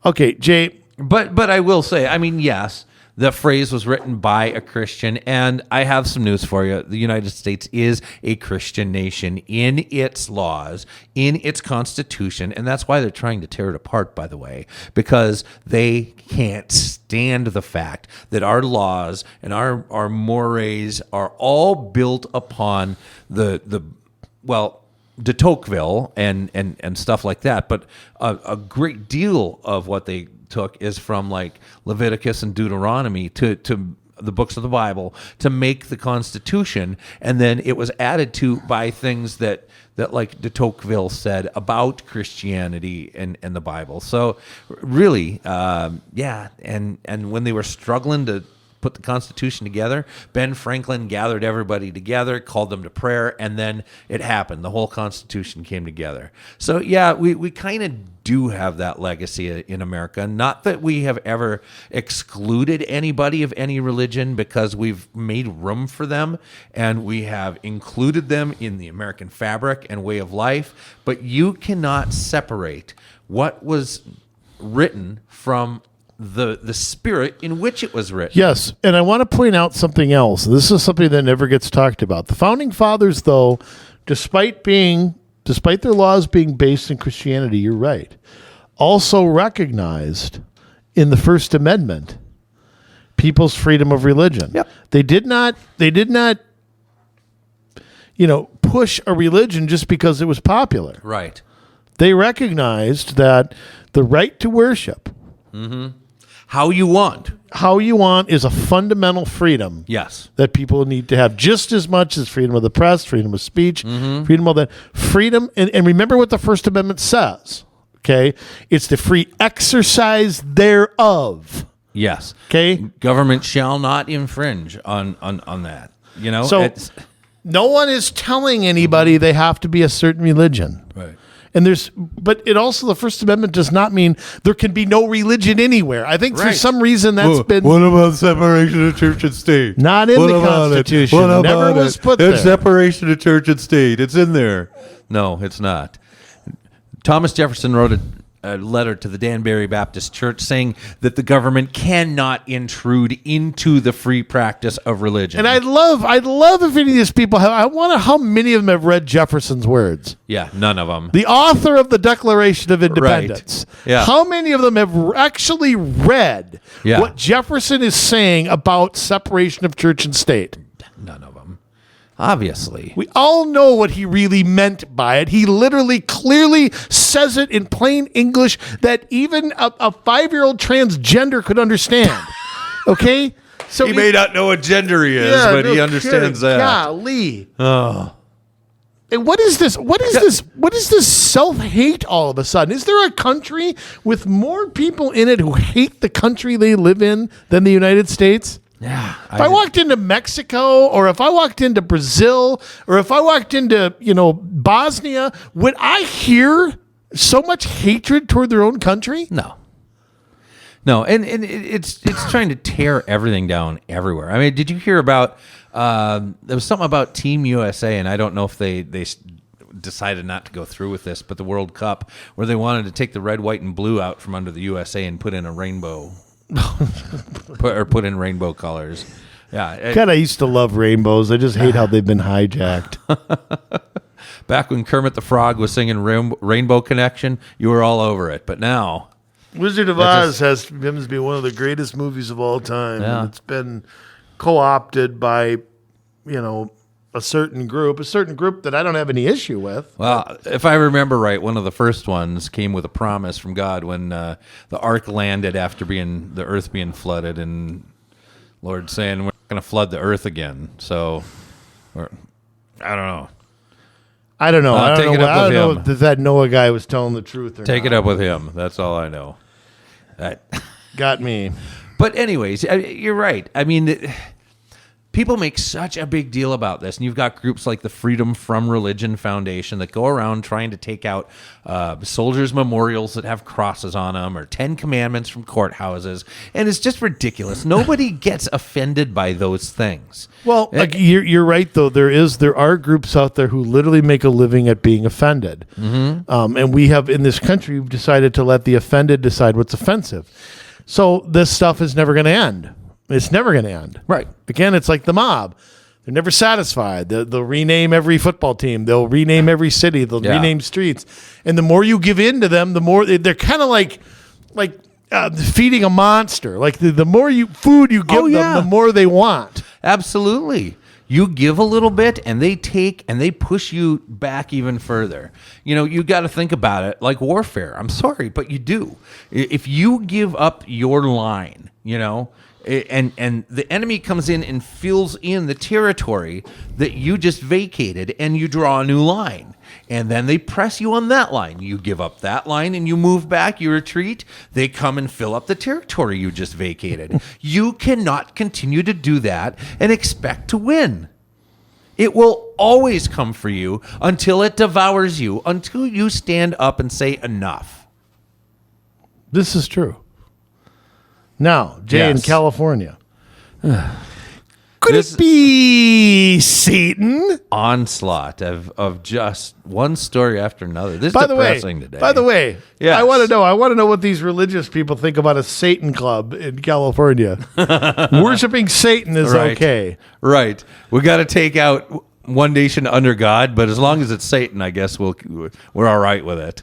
Okay, Jay. But I will say, I mean, yes, The phrase was written by a Christian, and I have some news for you. The United States is a Christian nation in its laws, in its constitution, and that's why they're trying to tear it apart, by the way, because they can't stand the fact that our laws and our mores are all built upon de Tocqueville and stuff like that, but a great deal of what they took is from like Leviticus and Deuteronomy to the books of the Bible to make the Constitution, and then it was added to by things that like de Tocqueville said about Christianity and the Bible. So really, and when they were struggling to put the Constitution together, Ben Franklin gathered everybody together, called them to prayer, and then it happened. The whole Constitution came together. So yeah, we kind of do have that legacy in America. Not that we have ever excluded anybody of any religion, because we've made room for them and we have included them in the American fabric and way of life, but you cannot separate what was written from the spirit in which it was written. Yes, and I want to point out something else. This is something that never gets talked about. The Founding Fathers, though, despite their laws being based in Christianity, you're right, also recognized in the First Amendment people's freedom of religion. Yep. They did not push a religion just because it was popular. Right. They recognized that the right to worship, how you want is a fundamental freedom. Yes. That people need to have just as much as freedom of the press, freedom of speech, freedom of that. Freedom, and remember what the First Amendment says, okay? It's the free exercise thereof. Yes. Okay? Government shall not infringe on that. You know? So no one is telling anybody they have to be a certain religion. Right. And but it also, the First Amendment does not mean there can be no religion anywhere. I think for some reason that's been... What about separation of church and state? Not in the Constitution. What Never about was it? put It's there. separation of church and state. It's in there. No, it's not. Thomas Jefferson wrote a letter to the Danbury Baptist Church saying that the government cannot intrude into the free practice of religion. And I'd love if any of these people have... I wonder how many of them have read Jefferson's words. Yeah, none of them. The author of the Declaration of Independence. Right. Yeah. How many of them have actually read what Jefferson is saying about separation of church and state? None of them. Obviously. We all know what he really meant by it. He literally clearly says it in plain English that even a 5-year-old transgender could understand. Okay? So He may not know what gender he is, but he understands that. Golly. Oh. And what is this? What is this self-hate all of a sudden? Is there a country with more people in it who hate the country they live in than the United States? Yeah. If I walked into Mexico, or if I walked into Brazil, or if I walked into, Bosnia, would I hear so much hatred toward their own country? No, and it's trying to tear everything down everywhere. I mean, did you hear about there was something about Team USA, and I don't know if they decided not to go through with this, but the World Cup, where they wanted to take the red, white, and blue out from under the USA and put in a rainbow, put in rainbow colors. Yeah, God, I used to love rainbows. I just hate how they've been hijacked. Back when Kermit the Frog was singing Rainbow Connection, you were all over it, but now. Wizard of Oz has to be one of the greatest movies of all time. Yeah. And it's been co-opted by, a certain group that I don't have any issue with. Well, if I remember right, one of the first ones came with a promise from God when the ark landed after the earth being flooded, and Lord saying, we're not going to flood the earth again. So, I don't know. I don't know. I take don't it know. up I with don't know him. if that Noah guy was telling the truth or Take not. it up with him. That's all I know. Got me. But anyways, you're right. I mean, people make such a big deal about this, and you've got groups like the Freedom from Religion Foundation that go around trying to take out soldiers' memorials that have crosses on them, or 10 Commandments from courthouses, and it's just ridiculous. Nobody gets offended by those things. Well, you're right though. There are groups out there who literally make a living at being offended, and we have in this country we've decided to let the offended decide what's offensive. So this stuff is never going to end. It's never going to end. Right. Again, it's like the mob. They're never satisfied. They'll rename every football team. They'll rename every city. They'll rename streets. And the more you give in to them, the more they're kind of like feeding a monster. Like the more food you give them, the more they want. Absolutely. You give a little bit and they take and they push you back even further. You got to think about it like warfare. I'm sorry, but you do. If you give up your line, and the enemy comes in and fills in the territory that you just vacated, and you draw a new line. And then they press you on that line. You give up that line and you move back, you retreat. They come and fill up the territory you just vacated. You cannot continue to do that and expect to win. It will always come for you until it devours you, until you stand up and say enough. This is true. Now, Jay in California. Could it be Satan? Onslaught of just one story after another. This is depressing today. By the way, yes. I want to know what these religious people think about a Satan club in California. Worshiping Satan is okay. Right. We got to take out one nation under God, but as long as it's Satan, I guess we're all right with it.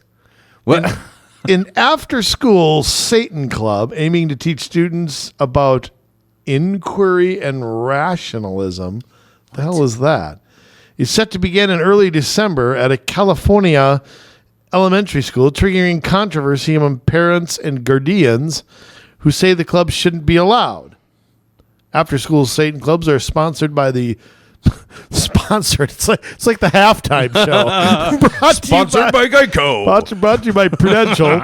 What? An after-school Satan club aiming to teach students about inquiry and rationalism. The hell is that? Is set to begin in early December at a California elementary school, triggering controversy among parents and guardians who say the club shouldn't be allowed. After-school Satan clubs are sponsored by the It's like the halftime show. Sponsored by Geico. Brought to you by Prudential,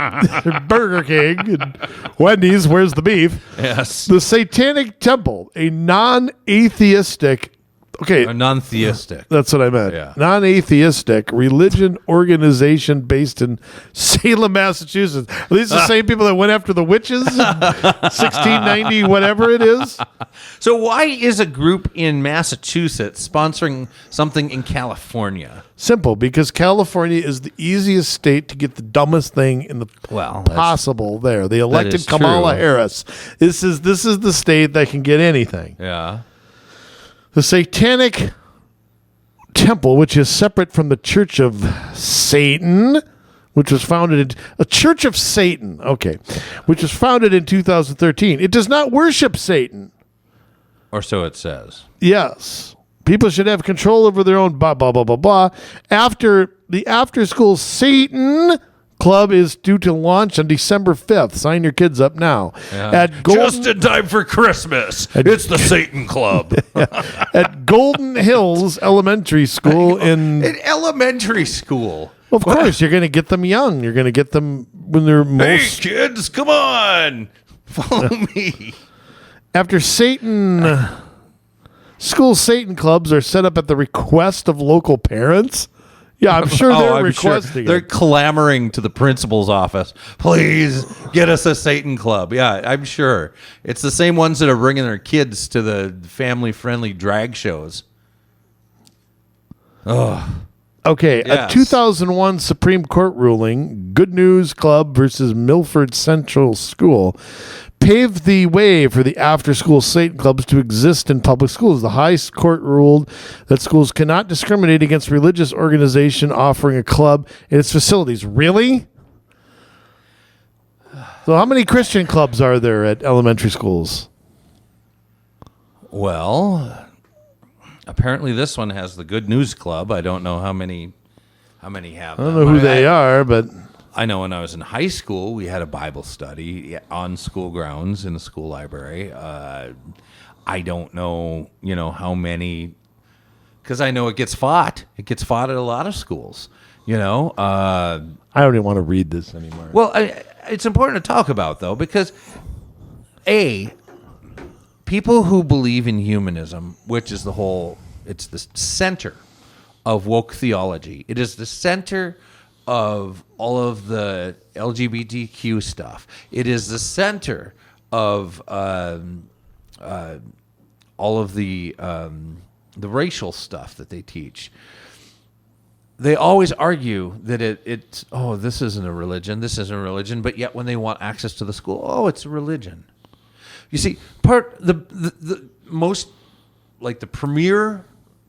Burger King, and Wendy's. Where's the beef? Yes. The Satanic Temple, a non-atheistic. Okay. Non-theistic. That's what I meant. Yeah. Non-atheistic religion organization based in Salem, Massachusetts. Are these the same people that went after the witches in 1690, whatever it is? So why is a group in Massachusetts sponsoring something in California? Simple, because California is the easiest state to get the dumbest thing in the possible there. They elected Kamala Harris. This is the state that can get anything. Yeah. The Satanic Temple, which is separate from the Church of Satan, which was founded in a Church of Satan, which was founded in 2013. It does not worship Satan. Or so it says. Yes. People should have control over their own blah, blah, blah, blah, blah. After-school Satan Club is due to launch on December 5th. Sign your kids up now. Yeah. Just in time for Christmas. It's the Satan Club. At Golden Hills Elementary School in elementary school. Of course, you're going to get them young. You're going to get them when they're most... Hey, kids, come on. Follow me. After school Satan clubs are set up at the request of local parents. Yeah, I'm sure they're requesting They're clamoring to the principal's office. Please get us a Satan club. Yeah, I'm sure. It's the same ones that are bringing their kids to the family-friendly drag shows. Oh. Okay, yes. A 2001 Supreme Court ruling, Good News Club versus Milford Central School, paved the way for the after-school Satan clubs to exist in public schools. The high court ruled that schools cannot discriminate against religious organization offering a club in its facilities. Really? So how many Christian clubs are there at elementary schools? Well, apparently this one has the Good News Club. I don't know how many have I don't know who they are, but... I know when I was in high school, we had a Bible study on school grounds in the school library. I don't know, how many, because I know it gets fought. It gets fought at a lot of schools, I don't even want to read this anymore. Well, it's important to talk about, though, because, people who believe in humanism, which is it's the center of woke theology. It is the center of all of the LGBTQ stuff. It is the center of all of the racial stuff that they teach. They always argue that this isn't a religion, but yet when they want access to the school, it's a religion. You see, the most, like, the premier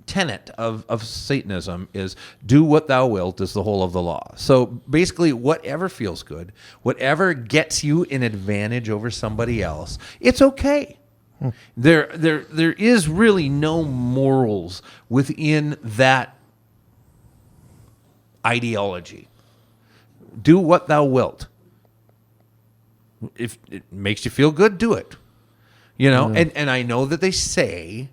tenet of Satanism is do what thou wilt is the whole of the law. So basically, whatever feels good, whatever gets you an advantage over somebody else, it's okay. There is really no morals within that ideology. Do what thou wilt. If it makes you feel good, do it. You know, and I know that they say,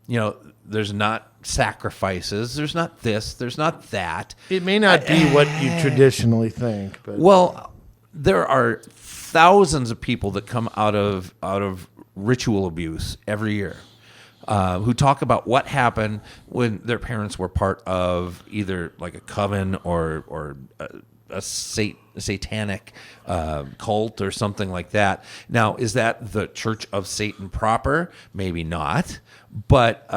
you know, there's not sacrifices, there's not this, there's not that. It may not be what you traditionally think, but Well, there are thousands of people that come out of ritual abuse every year, who talk about what happened when their parents were part of either like a coven or a satanic cult or something like that. Now, is that the Church of Satan proper? Maybe not, but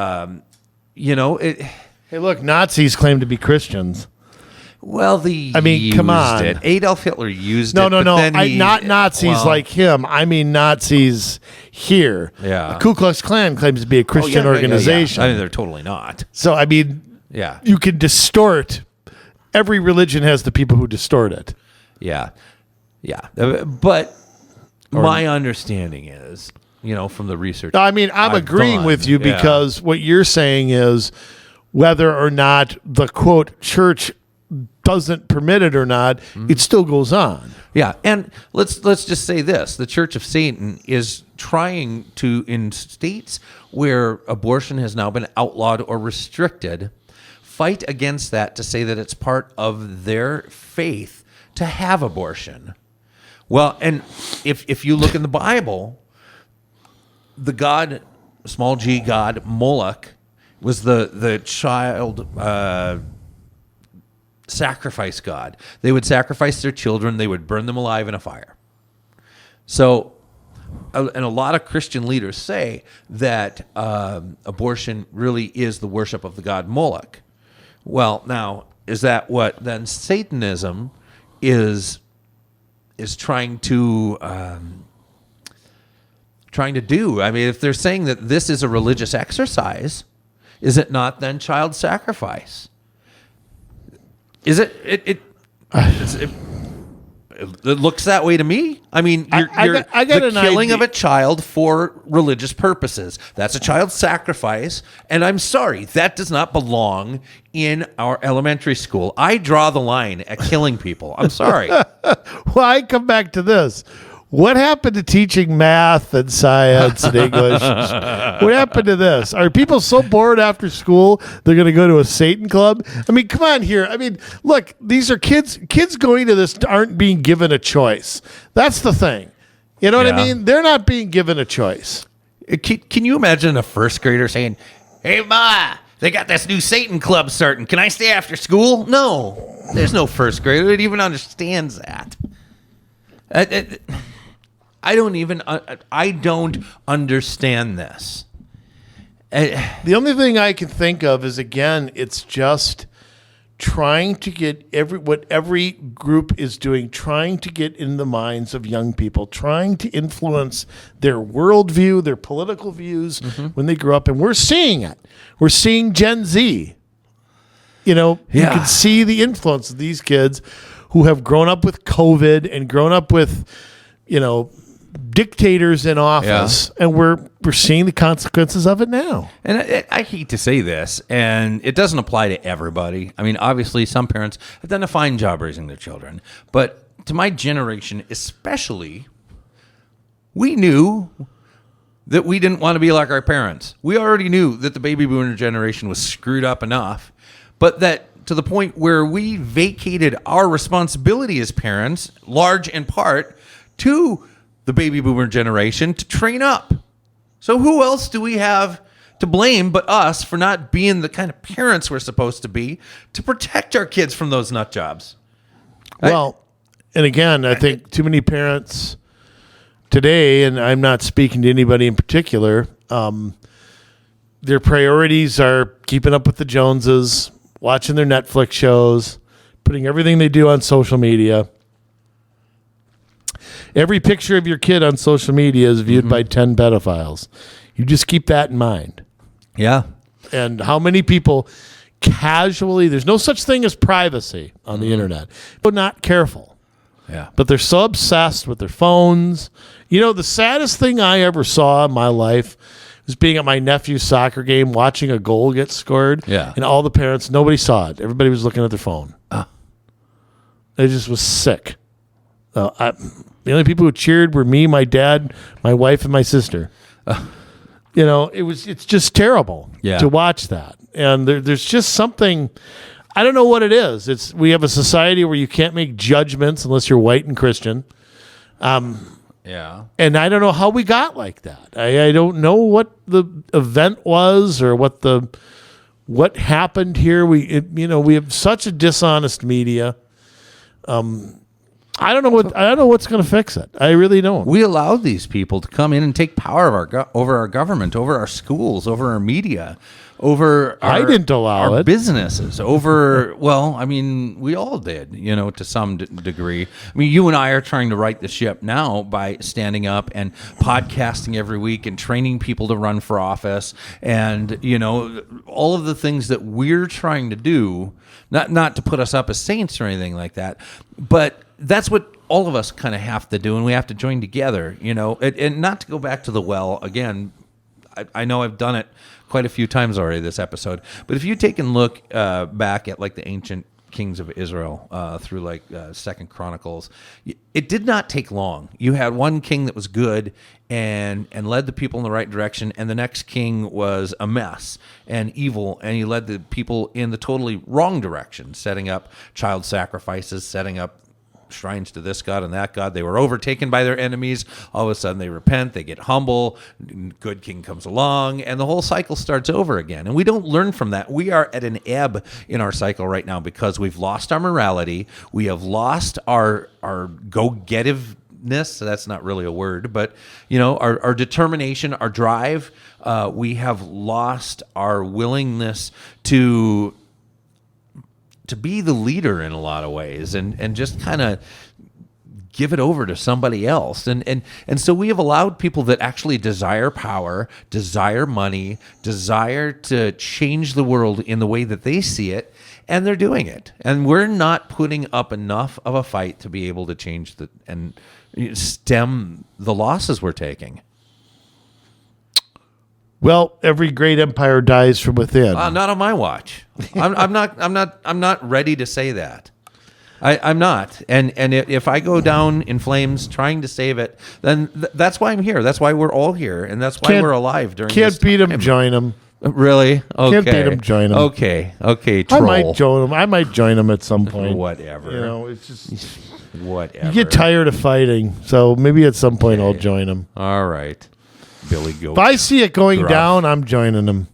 you know it. hey, look, Nazis claim to be Christians. Well, come on. it. Adolf Hitler used No, it. no, but no. then Not Nazis like him. I mean Nazis here. Yeah. The Ku Klux Klan claims to be a Christian organization. I mean, they're totally not. So, I mean, Yeah. you can distort. Every religion has the people who distort it. Yeah. Yeah. But my understanding is, you know, from the research. No, I mean, I'm I've agreeing done, with you yeah. because what you're saying is whether or not the, quote, church doesn't permit it or not, it still goes on. Yeah, and let's just say this: the Church of Satan is trying to, in states where abortion has now been outlawed or restricted, fight against that to say that it's part of their faith to have abortion. Well, and if you look in the Bible, the god, small g god Moloch, was the child sacrifice god. They would sacrifice their children. They would burn them alive in a fire. So, and a lot of Christian leaders say that abortion really is the worship of the god Moloch. Well, now, is that what then Satanism is trying to do? I mean, if they're saying that this is a religious exercise, is it not then child sacrifice? Is it? It looks that way to me. I mean, you're I got the an killing idea. of a child for religious purposes. That's a child sacrifice, and I'm sorry, that does not belong in our elementary school. I draw the line at killing people. I'm sorry. Well, I come back to this. What happened to teaching math and science and English? What happened to this? Are people so bored after school they're going to go to a Satan club? I mean, come on here. I mean, look, these are kids. Kids going to this aren't being given a choice. That's the thing. You know what I Yeah. mean? They're not being given a choice. Can you imagine a first grader saying, "Hey, Ma, they got this new Satan club starting. Can I stay after school?" No, there's no first grader that even understands that. I don't understand this. The only thing I can think of is, again, it's just trying to get what every group is doing, trying to get in the minds of young people, trying to influence their worldview, their political views when they grow up. And we're seeing it. We're seeing Gen Z. You know, you Yeah. can see the influence of these kids who have grown up with COVID and grown up with, you know, dictators in office, and we're seeing the consequences of it now. And I hate to say this, and it doesn't apply to everybody. I mean, obviously, some parents have done a fine job raising their children. But to my generation especially, we knew that we didn't want to be like our parents. We already knew that the baby boomer generation was screwed up enough, but that to the point where we vacated our responsibility as parents, large in part, to the baby boomer generation to train up. So who else do we have to blame but us for not being the kind of parents we're supposed to be to protect our kids from those nut jobs? Well, and again, I think too many parents today, and I'm not speaking to anybody in particular, their priorities are keeping up with the Joneses, watching their Netflix shows, putting everything they do on social media. Every picture of your kid on social media is viewed by 10 pedophiles. You just keep that in mind. Yeah. And how many people casually, there's no such thing as privacy on the internet, but not careful. Yeah. But they're so obsessed with their phones. You know, the saddest thing I ever saw in my life was being at my nephew's soccer game, watching a goal get scored. Yeah. And all the parents, nobody saw it. Everybody was looking at their phone. It just was sick. The only people who cheered were me, my dad, my wife, and my sister. You know, it's just terrible to watch that. And there's just something, I don't know what it is. We have a society where you can't make judgments unless you're white and Christian. Yeah. And I don't know how we got like that. I don't know what the event was or what happened here. We have such a dishonest media. I don't know what's going to fix it. I really don't. We allowed these people to come in and take power of over our government, over our schools, over our media, over I didn't allow our it. businesses, over, well, I mean, we all did, to some degree. I mean, you and I are trying to right the ship now by standing up and podcasting every week and training people to run for office and, all of the things that we're trying to do, not to put us up as saints or anything like that, but that's what all of us kind of have to do, and we have to join together, and not to go back to the well again. I know I've done it quite a few times already this episode, but if you take and look back at like the ancient kings of Israel through like Second Chronicles, it did not take long. You had one king that was good and led the people in the right direction, and the next king was a mess and evil, and he led the people in the totally wrong direction, setting up child sacrifices, setting up shrines to this god and that god. They were overtaken by their enemies. All of a sudden they repent, they get humble, good king comes along, and the whole cycle starts over again. And we don't learn from that. We are at an ebb in our cycle right now because we've lost our morality. We have lost our go-getiveness. That's not really a word, but our determination, our drive. We have lost our willingness to be the leader in a lot of ways and just kind of give it over to somebody else. And so we have allowed people that actually desire power, desire money, desire to change the world in the way that they see it, and they're doing it. And we're not putting up enough of a fight to be able to change and stem the losses we're taking. Well, every great empire dies from within. Not on my watch. I'm not ready to say that. I'm not. And if I go down in flames trying to save it, then that's why I'm here. That's why we're all here, and that's why we're alive during. Can't this beat time. him. Join him. Really? Okay. Can't beat him. Join him. Okay. Troll. I might join him at some point. Whatever. It's just whatever. you get tired of fighting, so maybe at some point I'll join him. All right. Billy Goat. If I see it going down, I'm joining them.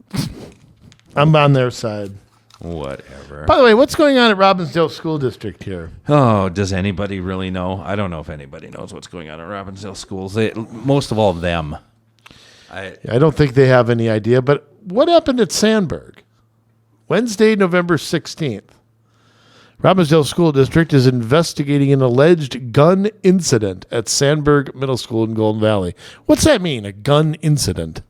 I'm on their side. Whatever. By the way, what's going on at Robbinsdale School District here? Oh, does anybody really know? I don't know if anybody knows what's going on at Robbinsdale Schools. Most of all, them. I don't think they have any idea. But what happened at Sandburg? Wednesday, November 16th. Robbinsdale School District is investigating an alleged gun incident at Sandburg Middle School in Golden Valley. What's that mean, a gun incident?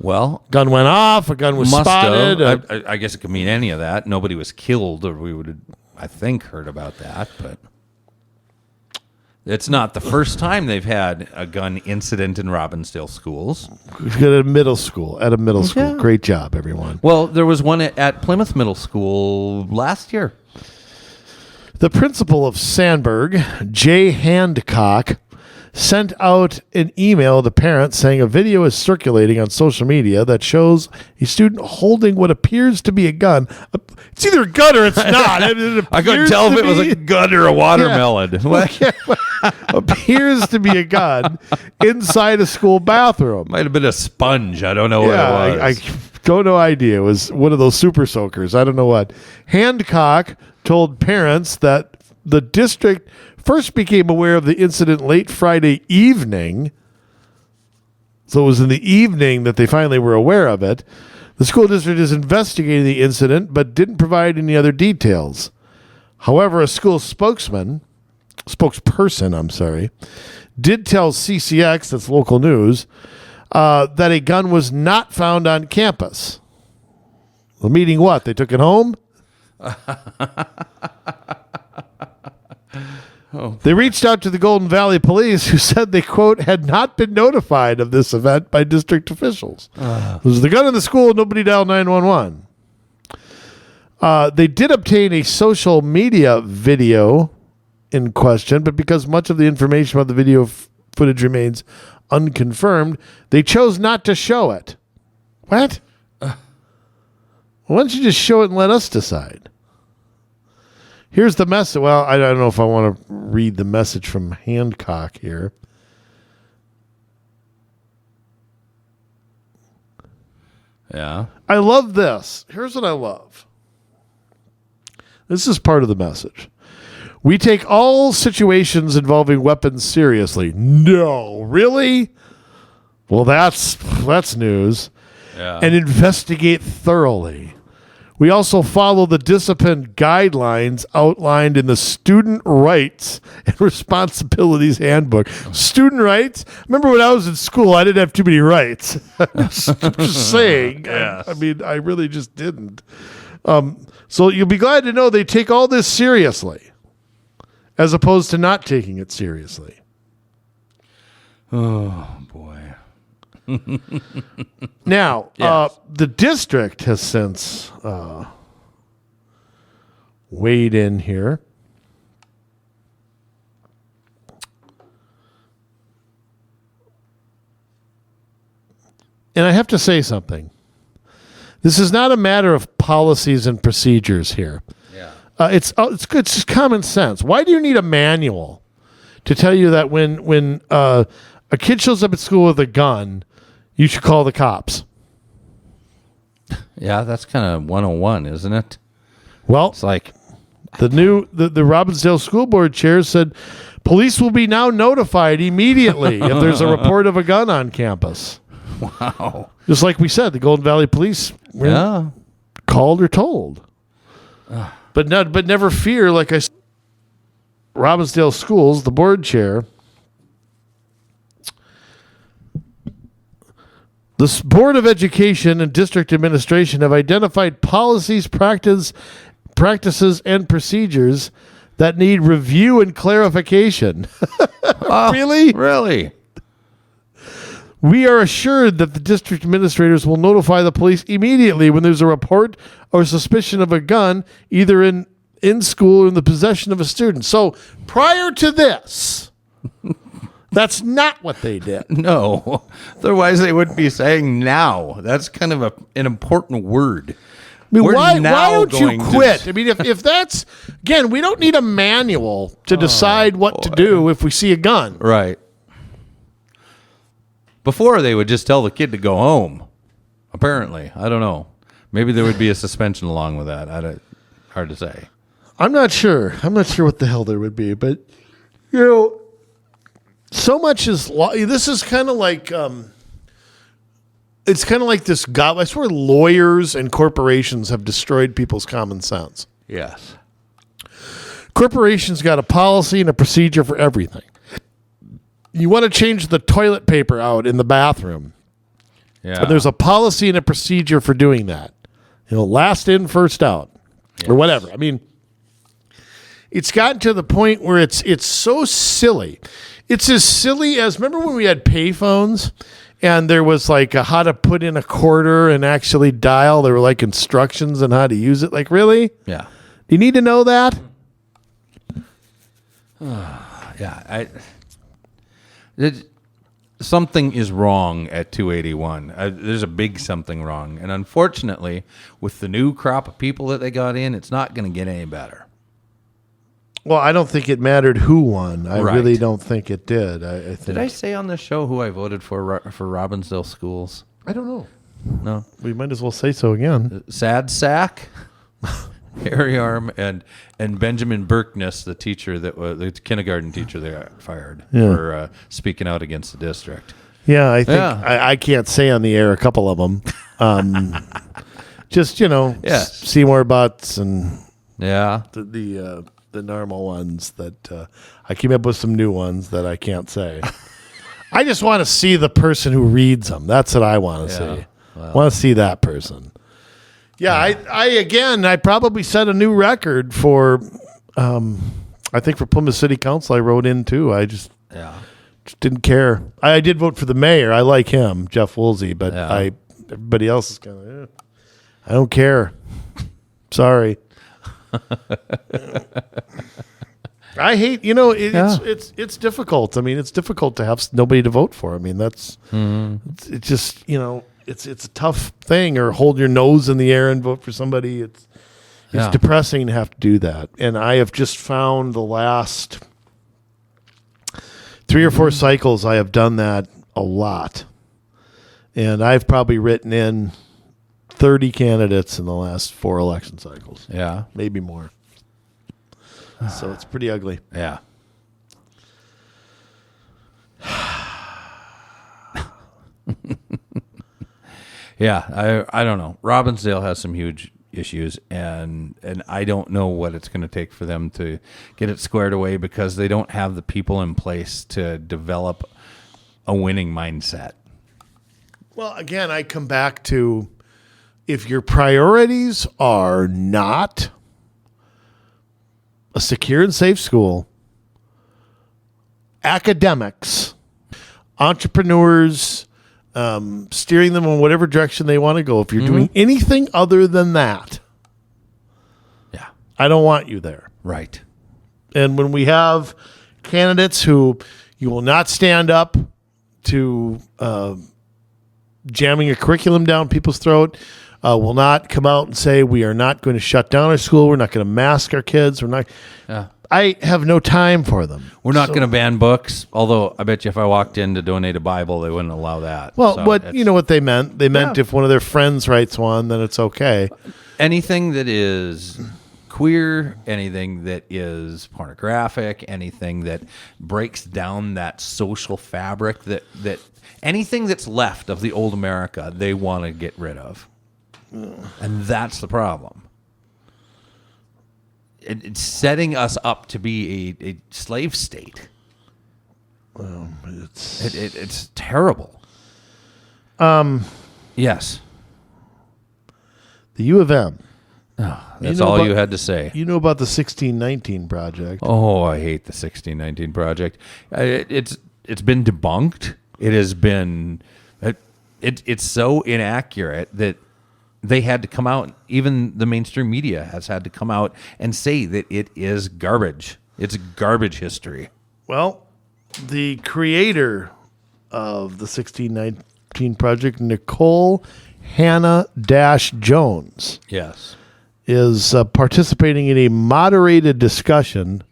Well, gun went off, a gun was spotted. I guess it could mean any of that. Nobody was killed, or we would have, I think, heard about that. But it's not the first time they've had a gun incident in Robbinsdale schools. At a middle school. Yeah. Great job, everyone. Well, there was one at Plymouth Middle School last year. The principal of Sandburg, Jay Handcock, sent out an email to parents saying a video is circulating on social media that shows a student holding what appears to be a gun. It's either a gun or it's not. I couldn't tell if it was a gun or a watermelon. Yeah. Appears to be a gun inside a school bathroom. Might have been a sponge. I don't know what it was. I don't know idea. It was one of those super soakers. I don't know what. Handcock told parents that the district first became aware of the incident late Friday evening. So it was in the evening that they finally were aware of it. The school district is investigating the incident, but didn't provide any other details. However, a school spokesman spokesperson, did tell CCX, that's local news, that a gun was not found on campus. Well, meaning what? They took it home? They reached out to the Golden Valley Police, who said they, quote, had not been notified of this event by district officials. There's the gun in the school, nobody dialed 911. They did obtain a social media video in question, but because much of the information about the video footage remains unconfirmed, they chose not to show it. What? Why don't you just show it and let us decide? Here's the message. Well, I don't know if I want to read the message from Hancock here. Yeah. I love this. Here's what I love. This is part of the message. We take all situations involving weapons seriously. No, really? Well, that's news. Yeah. And investigate thoroughly. We also follow the discipline guidelines outlined in the Student Rights and Responsibilities Handbook. Student rights? Remember when I was in school, I didn't have too many rights. I'm just saying. Yes. I mean, I really just didn't. So you'll be glad to know they take all this seriously, as opposed to not taking it seriously. Oh, boy. Now, Yes. the district has since weighed in here. And I have to say something. This is not a matter of policies and procedures here. Yeah. It's good. It's just common sense. Why do you need a manual to tell you that when a kid shows up at school with a gun, you should call the cops? Yeah, that's kind of 101, isn't it? Well, It's like, the Robbinsdale School Board chair said police will be now notified immediately if there's a report of a gun on campus. wow. Just like we said, the Golden Valley Police were Yeah. called or told. But never fear, like I said, Robbinsdale Schools, the board chair, the Board of Education and District Administration have identified policies, practices, and procedures that need review and clarification. Really? Really? We are assured that the district administrators will notify the police immediately when there's a report or suspicion of a gun, either in school or in the possession of a student. So prior to this, that's not what they did. No. Otherwise, they wouldn't be saying now. That's kind of an important word. I mean, We're why now don't you going to- quit? I mean, if that's, again, we don't need a manual to decide what to do if we see a gun. Right. Before, they would just tell the kid to go home. Apparently. I don't know. Maybe there would be a suspension along with that. Hard to say. I'm not sure. I'm not sure what the hell there would be, but so much is this is kind of like it's kind of like this God. I swear, lawyers and corporations have destroyed people's common sense. Yes. Corporations got a policy and a procedure for everything. You want to change the toilet paper out in the bathroom. Yeah. And there's a policy and a procedure for doing that. Last in, first out, or whatever. I mean, it's gotten to the point where it's so silly. It's as silly as, remember when we had payphones and there was like how to put in a quarter and actually dial? There were like instructions on how to use it. Like, really? Yeah. Do you need to know that? Yeah. Something is wrong at 281. There's a big something wrong. And unfortunately, with the new crop of people that they got in, it's not going to get any better. Well, I don't think it mattered who won. I Right. really don't think it did. I think. Did I say on the show who I voted for Robbinsdale Schools? I don't know. No. We might as well say so again. Sad Sack, Harry Arm, and Benjamin Berkness, the teacher the kindergarten teacher they got fired for speaking out against the district. Yeah, I think Yeah. I can't say on the air a couple of them. Just Yes. Seymour Butts and Yeah. the the normal ones that I came up with some new ones that I can't say. I just want to see the person who reads them. That's what I want to see. Well. Want to see that person. Yeah, I probably set a new record for, I think for Plymouth City Council I wrote in too. I just didn't care. I did vote for the mayor. I like him, Jeff Woolsey, but everybody else is kind of, I don't care. Sorry. I hate, it's difficult. I mean, it's difficult to have nobody to vote for. I mean, it's just, it's a tough thing, or hold your nose in the air and vote for somebody. It's depressing to have to do that. And I have just found the last 3 or 4 cycles I have done that a lot. And I've probably written in 30 candidates in the last 4 election cycles. Yeah. Maybe more. So it's pretty ugly. Yeah. Yeah, I don't know. Robbinsdale has some huge issues, and I don't know what it's going to take for them to get it squared away, because they don't have the people in place to develop a winning mindset. Well, again, I come back to, if your priorities are not a secure and safe school, academics, entrepreneurs, steering them in whatever direction they want to go, if you're doing anything other than that, I don't want you there. Right. And when we have candidates who you will not stand up to jamming a curriculum down people's throat, will not come out and say, we are not going to shut down our school, we're not going to mask our kids, we're not. I have no time for them. We're not going to ban books, although I bet you if I walked in to donate a Bible, they wouldn't allow that. Well, you know what they meant? They meant if one of their friends writes one, then it's okay. Anything that is queer, anything that is pornographic, anything that breaks down that social fabric, that anything that's left of the old America, they want to get rid of. And that's the problem. It's setting us up to be a slave state. Well, it's terrible. Yes. The U of M. Oh, that's all you had to say. You know about the 1619 project. Oh, I hate the 1619 project. It's been debunked. It has been. It's so inaccurate that they had to come out. Even the mainstream media has had to come out and say that it is garbage. It's garbage history. Well, the creator of the 1619 project, Nikole Hannah-Jones, Yes. is participating in a moderated discussion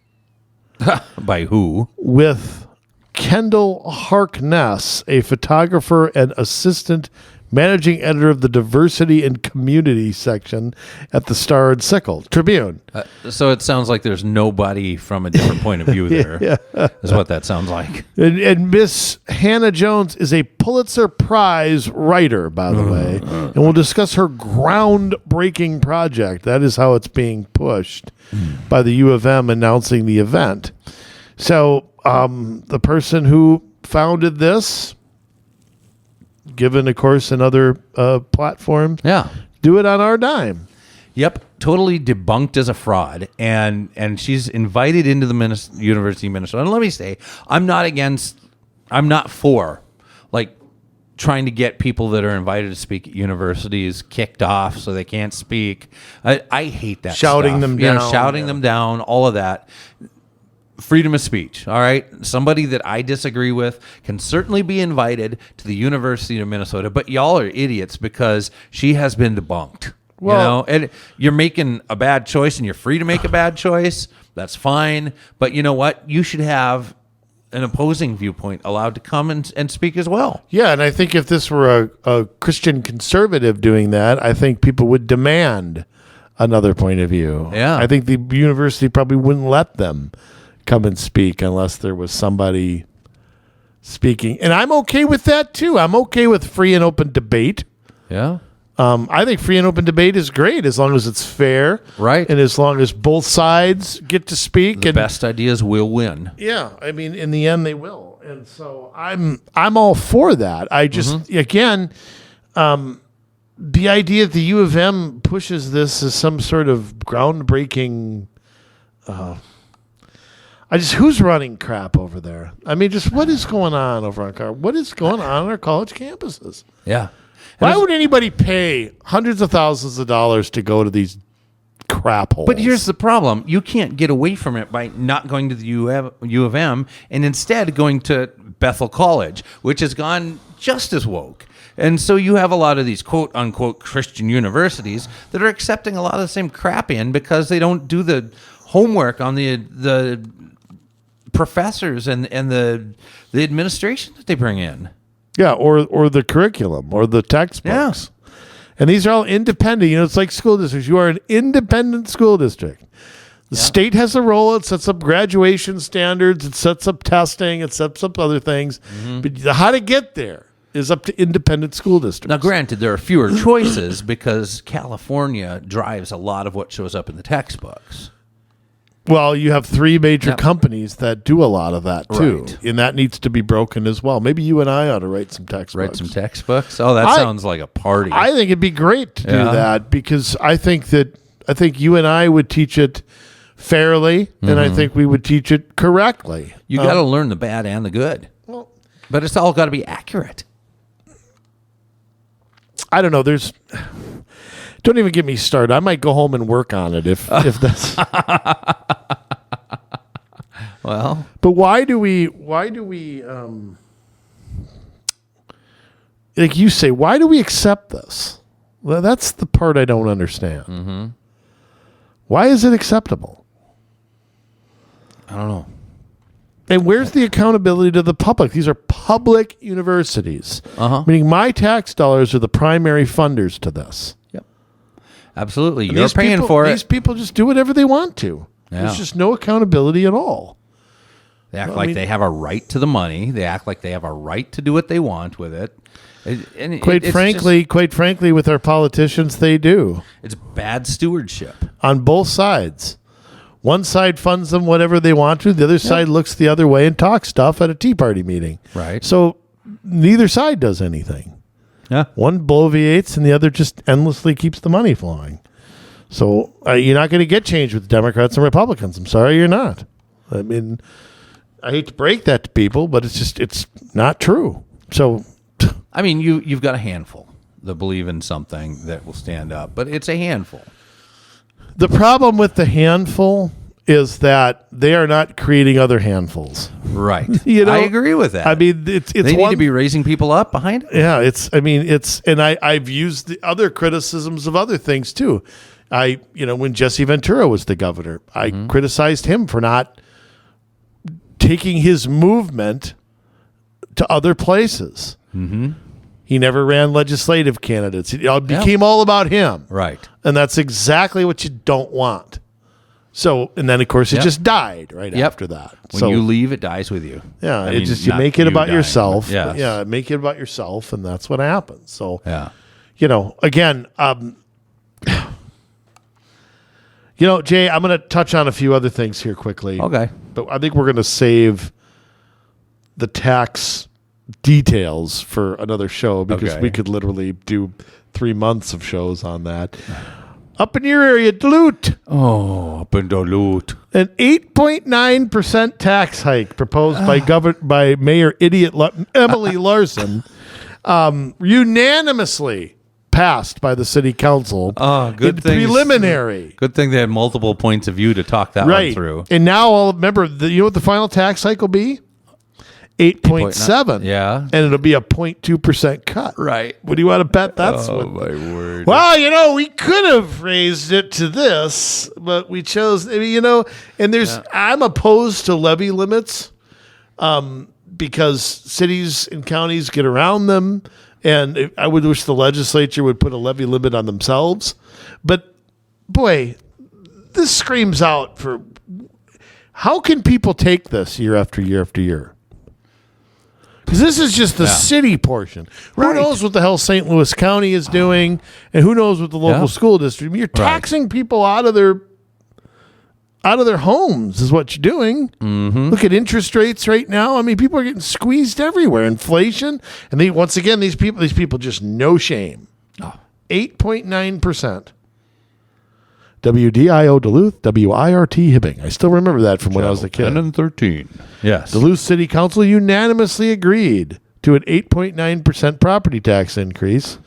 By who? with Kendall Harkness, a photographer and assistant managing editor of the diversity and community section at the Star and Sickle Tribune. So it sounds like there's nobody from a different point of view there. Is what that sounds like. And Miss Hannah-Jones is a Pulitzer Prize writer, by the way, and we'll discuss her groundbreaking project. That is how it's being pushed by the U of M announcing the event. So the person who founded this, given, of course, another platform, do it on our dime. Yep, totally debunked as a fraud, and she's invited into the University of Minnesota. And let me say, I'm not for like trying to get people that are invited to speak at universities kicked off so they can't speak. I hate that. Shouting stuff. them down, shouting them down, all of that. Freedom of speech, all right? Somebody that I disagree with can certainly be invited to the University of Minnesota, but y'all are idiots because she has been debunked. Well, and you're making a bad choice, and you're free to make a bad choice. That's fine. But you know what? You should have an opposing viewpoint allowed to come and speak as well. Yeah, and I think if this were a Christian conservative doing that, I think people would demand another point of view. Yeah. I think the university probably wouldn't let them come and speak unless there was somebody speaking. And I'm okay with that too. I'm okay with free and open debate. Yeah. I think free and open debate is great as long as it's fair, Right. and as long as both sides get to speak. The and best ideas will win. yeah, I mean, in the end, they will, and so I'm all for that. I just again, the idea that the U of M pushes this as some sort of groundbreaking. Who's running crap over there? I mean, just what is going on over on what is going on our college campuses? Yeah. Why would anybody pay hundreds of thousands of dollars to go to these crap holes? But here's the problem. You can't get away from it by not going to the U of M and instead going to Bethel College, which has gone just as woke. And so you have a lot of these quote-unquote Christian universities that are accepting a lot of the same crap in because they don't do the homework on the professors and the administration that they bring in. Yeah, or the curriculum or the textbooks. Yeah. And these are all independent. You know, it's like school districts. You are an independent school district. The state has a role. It sets up graduation standards. It sets up testing. It sets up other things. But how to get there is up to independent school districts. Now, granted, there are fewer choices because California drives a lot of what shows up in the textbooks. Well, you have three major companies that do a lot of that, too. Right. And that needs to be broken as well. Maybe you and I ought to write some textbooks. Write some textbooks? Oh, that sounds like a party. I think it'd be great to do that because I think you and I would teach it fairly, and I think we would teach it correctly. You got to learn the bad and the good. Well, but it's all got to be accurate. I don't know. Don't even get me started. I might go home and work on it if that's. Well, but why do we? Like you say, why do we accept this? Well, that's the part I don't understand. Why is it acceptable? I don't know. And where's the accountability to the public? These are public universities, meaning my tax dollars are the primary funders to this. Absolutely. And you're paying for it. These people just do whatever they want to. Yeah. There's just no accountability at all. They act like they have a right to the money. They act like they have a right to do what they want with it. Quite frankly, with our politicians, they do. It's bad stewardship. On both sides. One side funds them whatever they want to. The other side looks the other way and talks stuff at a Tea Party meeting. Right. So neither side does anything. Yeah. One bloviates and the other just endlessly keeps the money flowing. So you're not going to get change with Democrats and Republicans. I'm sorry, you're not. I mean, I hate to break that to people, but it's not true. So, I mean, you've got a handful that believe in something that will stand up, but it's a handful. The problem with the handful is that they are not creating other handfuls. Right. You know, I agree with that. I mean, it's they need to be raising people up behind it. Yeah, and I've used the other criticisms of other things too. When Jesse Ventura was the governor, I criticized him for not taking his movement to other places. He never ran legislative candidates. It became all about him. Right. And that's exactly what you don't want. So, and then of course it just died after that. When you leave, it dies with you. Yeah, you make it about yourself. Yeah, make it about yourself, and that's what happens. So, again, Jay, I'm going to touch on a few other things here quickly. Okay. But I think we're going to save the tax details for another show because we could literally do 3 months of shows on that. Up in your area, Duluth. Oh, up in Duluth. An 8.9% tax hike proposed by Mayor Emily Larson, unanimously passed by the city council. Good thing. Preliminary. Good thing they had multiple points of view to talk that one through. And now I'll remember. You know what the final tax hike will be? 8.7. Yeah. And it'll be a 0.2% cut. Right. What do you want to bet that's my word. Well, we could have raised it to this, but we chose, and I'm opposed to levy limits because cities and counties get around them, and I would wish the legislature would put a levy limit on themselves. But, boy, this screams out for how can people take this year after year after year? Because this is just the city portion. Who knows what the hell St. Louis County is doing, and who knows what the local school district. You're taxing people out of their homes is what you're doing. Mm-hmm. Look at interest rates right now. I mean, people are getting squeezed everywhere. Inflation, and these people just no shame. 8.9%. WDIO Duluth, WIRT Hibbing. I still remember that from when I was a kid. 10 and 13. Yes. Duluth City Council unanimously agreed to an 8.9% property tax increase.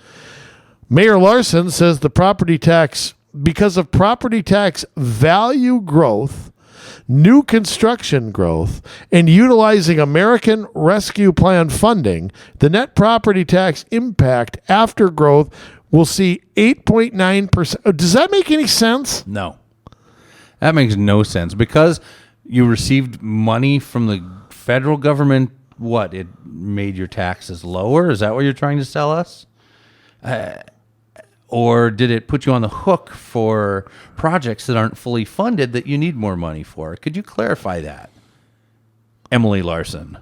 Mayor Larson says because of property tax value growth, new construction growth, and utilizing American Rescue Plan funding, the net property tax impact after growth will see 8.9%. Does that make any sense? No. That makes no sense. Because you received money from the federal government, it made your taxes lower? Is that what you're trying to sell us? Or did it put you on the hook for projects that aren't fully funded that you need more money for? Could you clarify that? Emily Larson.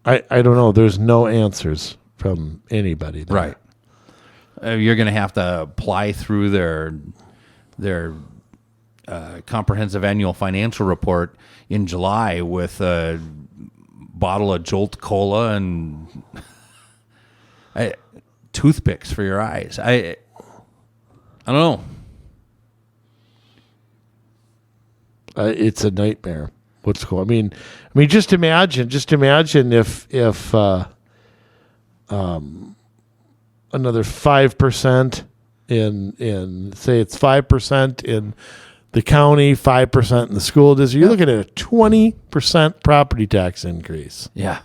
I don't know. There's no answers from anybody there. Right. You're going to have to apply through their comprehensive annual financial report in July with a bottle of Jolt Cola and toothpicks for your eyes. I don't know. It's a nightmare. What's going? I mean, just imagine if another 5% in say it's 5% in the county, 5% in the school district. You're looking at a 20% property tax increase. Yeah.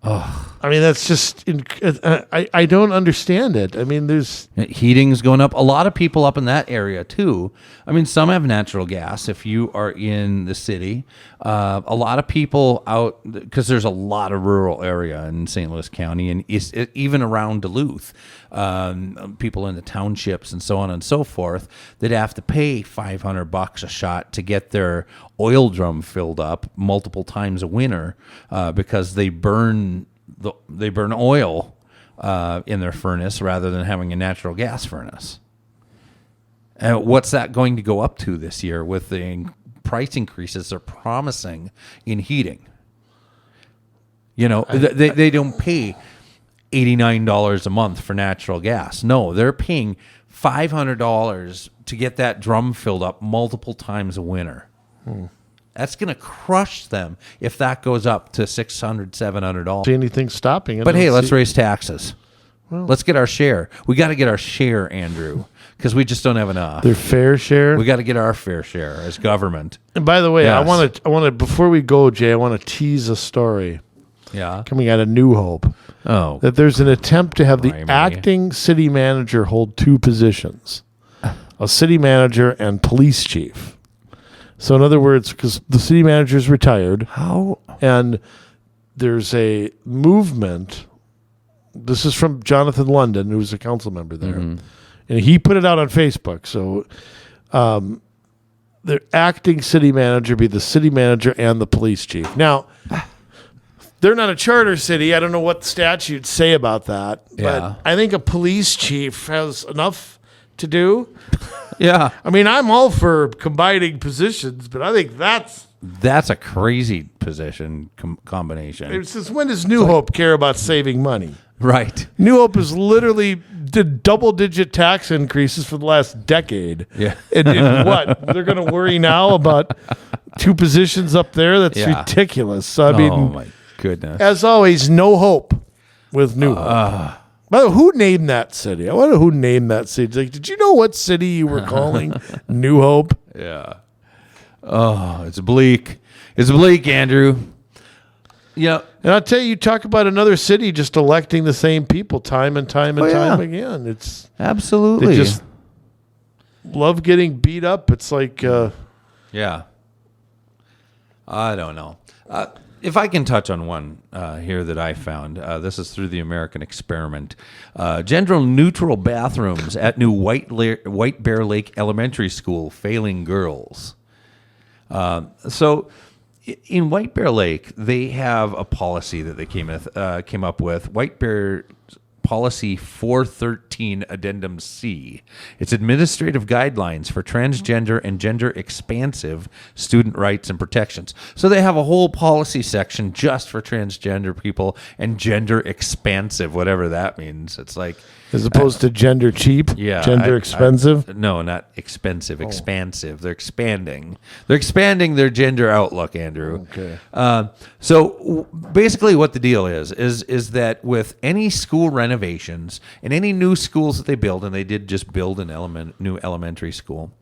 Oh, I mean, that's just I don't understand it. I mean, there's heating's going up. A lot of people up in that area too. I mean, some have natural gas. If you are in the city, a lot of people out because there's a lot of rural area in St. Louis County and even around Duluth. People in the townships and so on and so forth that have to pay $500 a shot to get their oil drum filled up multiple times a winter because they burn oil in their furnace rather than having a natural gas furnace. What's that going to go up to this year with the price increases they're promising in heating? You know, they don't pay $89 a month for natural gas. No, they're paying $500 to get that drum filled up multiple times a winter. That's going to crush them if that goes up to $600, $700. See anything stopping it. But hey, let's raise taxes. Well, let's get our share. We got to get our share, Andrew, because we just don't have enough. Their fair share. We got to get our fair share as government. And by the way, yes. I want to before we go, Jay, I want to tease a story. Yeah. Coming out of New Hope. Oh. That there's an attempt to have the acting city manager hold two positions. A city manager and police chief. So in other words, because the city manager is retired. How? And there's a movement. This is from Jonathan London, who's a council member there. Mm-hmm. And he put it out on Facebook. So the acting city manager be the city manager and the police chief. Now, they're not a charter city. I don't know what the statutes say about that. But I think a police chief has enough to do. Yeah. I mean, I'm all for combining positions, but I think that's a crazy position combination. It's just, when does New Hope care about saving money? Right. New Hope has literally did double-digit tax increases for the last decade. Yeah. And what? They're going to worry now about two positions up there? That's ridiculous. So, I mean, oh, my goodness. As always, no hope with New Hope. By the way, who named that city? I wonder who named that city. Like, did you know what city you were calling New Hope? Yeah. Oh, it's bleak. It's bleak, Andrew. Yeah. And I'll tell you, talk about another city just electing the same people time and time and time again. It's absolutely. They just love getting beat up. It's like, yeah. I don't know. If I can touch on one here that I found, this is through the American Experiment. Gender-neutral bathrooms at new White Bear Lake Elementary School failing girls. So in White Bear Lake, they have a policy that they came up with. White Bear Policy 413 Addendum C. It's administrative guidelines for transgender and gender expansive student rights and protections. So they have a whole policy section just for transgender people and gender expansive, whatever that means. It's like, as opposed to gender cheap, yeah, gender expensive. No, not expensive, expansive. They're expanding. They're expanding their gender outlook, Andrew. Okay. So basically, what the deal is that with any school renovations and any new schools that they build, and they did just build an new elementary school,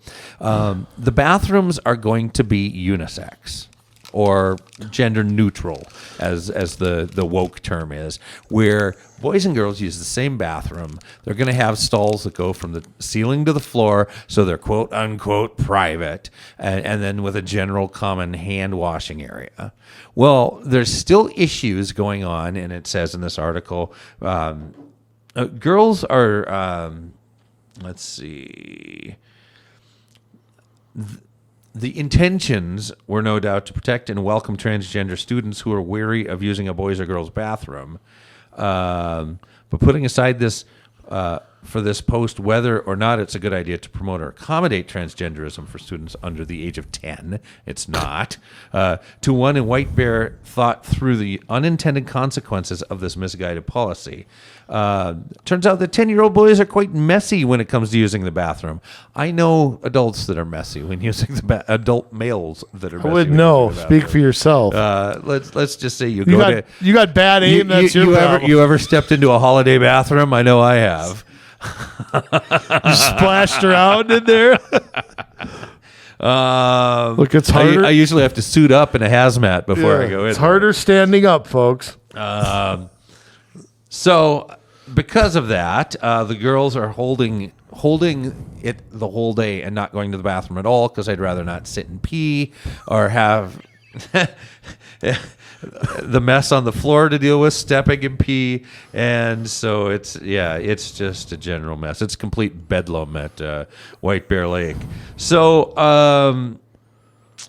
the bathrooms are going to be unisex, or gender neutral, as the woke term is, where boys and girls use the same bathroom. They're going to have stalls that go from the ceiling to the floor, so they're quote unquote private, and then with a general common hand washing area. Well, there's still issues going on, and it says in this article, girls are, let's see. The intentions were no doubt to protect and welcome transgender students who are weary of using a boys or girls bathroom. But putting aside this for this post, whether or not it's a good idea to promote or accommodate transgenderism for students under the age of 10, it's not. To one in White Bear thought through the unintended consequences of this misguided policy. Turns out that 10-year-old boys are quite messy when it comes to using the bathroom. I know adults that are messy when using the adult males that are messy. I would know. Speak for yourself. Let's just say you got bad aim. That's your problem. You ever stepped into a holiday bathroom? I know I have. You splashed around in there. Look, it's harder. I usually have to suit up in a hazmat before I go in. It's harder standing up, folks. So because of that, the girls are holding it the whole day and not going to the bathroom at all, because I'd rather not sit and pee or have the mess on the floor to deal with, stepping and pee. And so it's just a general mess. It's complete bedlam at White Bear Lake. So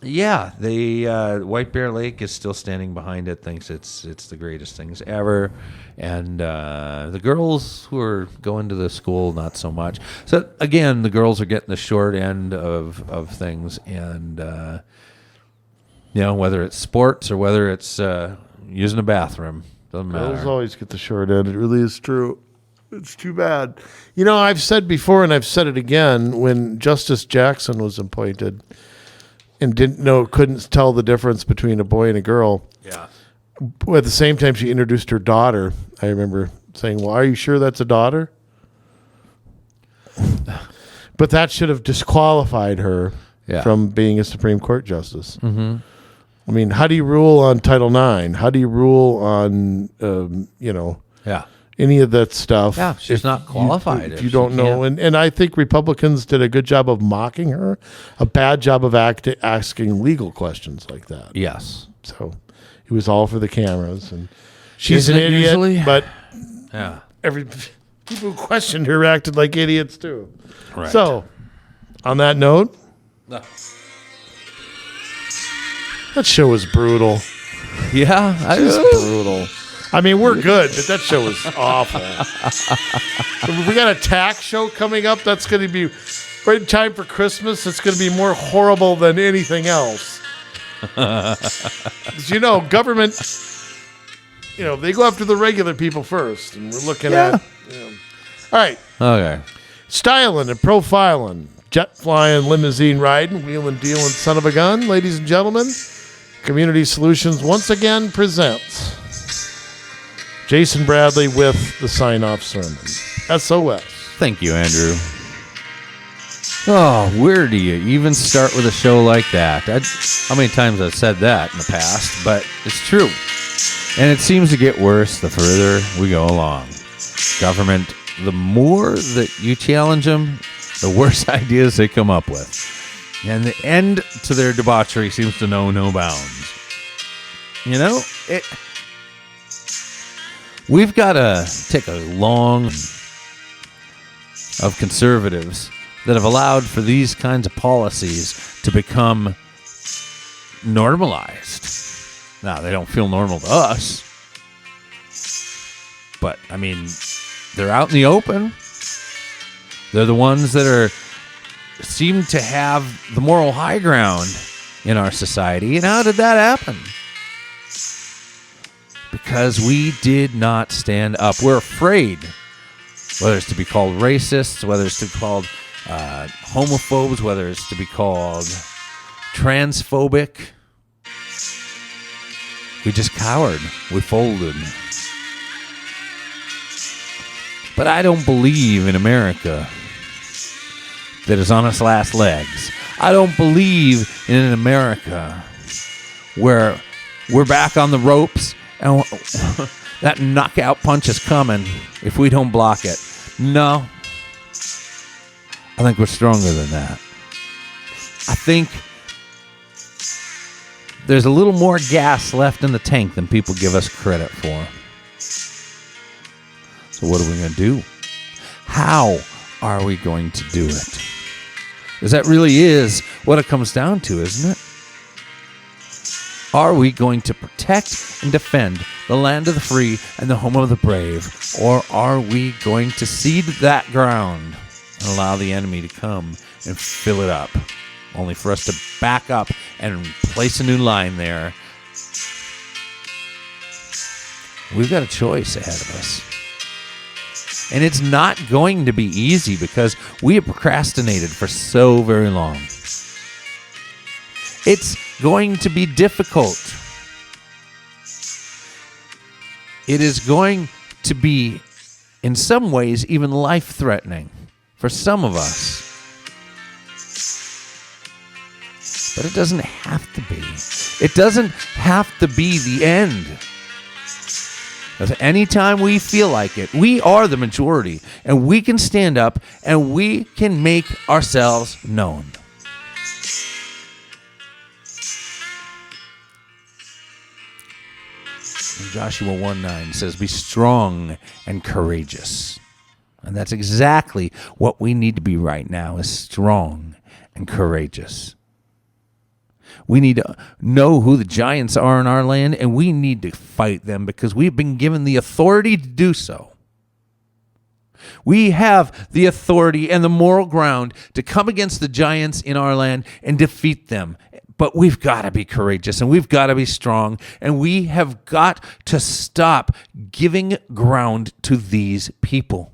White Bear Lake is still standing behind it, thinks it's the greatest things ever. And the girls who are going to the school, not so much. So again, the girls are getting the short end of things, and whether it's sports or whether it's using a bathroom, doesn't matter. Girls always get the short end. It really is true. It's too bad. I've said before, and I've said it again, when Justice Jackson was appointed and couldn't tell the difference between a boy and a girl. Yeah. At the same time, she introduced her daughter. I remember saying, well, are you sure that's a daughter? But that should have disqualified her from being a Supreme Court justice. Mm-hmm. I mean, how do you rule on Title IX? How do you rule on, any of that stuff? Yeah, she's not qualified. If you don't know. And I think Republicans did a good job of mocking her, a bad job of asking legal questions like that. Yes. So it was all for the cameras. And she's an idiot, usually? But people who questioned her acted like idiots too. Right. So, on that note, that show was brutal. Yeah, brutal. I mean, we're good, but that show was awful. We got a tax show coming up. That's going to be right in time for Christmas. It's going to be more horrible than anything else. Government, they go after the regular people first, and we're looking at. All right. Okay. Styling and profiling, jet flying, limousine riding, wheeling, dealing, son of a gun, ladies and gentlemen. Community Solutions once again presents Jason Bradley with the sign-off sermon. SOS. Thank you, Andrew. Oh, where do you even start with a show like that? How many times I've said that in the past, but it's true. And it seems to get worse the further we go along. Government, the more that you challenge them, the worse ideas they come up with. And the end to their debauchery seems to know no bounds. We've got to take a long of conservatives that have allowed for these kinds of policies to become normalized. Now, they don't feel normal to us. But, I mean, they're out in the open. They're the ones that seem to have the moral high ground in our society. And how did that happen? Because we did not stand up. We're afraid, whether it's to be called racists, whether it's to be called homophobes, whether it's to be called transphobic. We just cowered. We folded. But I don't believe in America that is on its last legs. I don't believe in an America where we're back on the ropes and that knockout punch is coming if we don't block it. No. I think we're stronger than that. I think there's a little more gas left in the tank than people give us credit for. So what are we going to do? How are we going to do it? Because that really is what it comes down to, isn't it? Are we going to protect and defend the land of the free and the home of the brave? Or are we going to cede that ground and allow the enemy to come and fill it up? Only for us to back up and place a new line there. We've got a choice ahead of us. And it's not going to be easy because we have procrastinated for so very long. It's going to be difficult. It is going to be, in some ways, even life-threatening for some of us. But it doesn't have to be. It doesn't have to be the end. Because anytime we feel like it, we are the majority, and we can stand up and we can make ourselves known. And Joshua 1:9 says, "Be strong and courageous." And that's exactly what we need to be right now, is strong and courageous. We need to know who the giants are in our land, and we need to fight them because we've been given the authority to do so. We have the authority and the moral ground to come against the giants in our land and defeat them. But we've got to be courageous, and we've got to be strong, and we have got to stop giving ground to these people.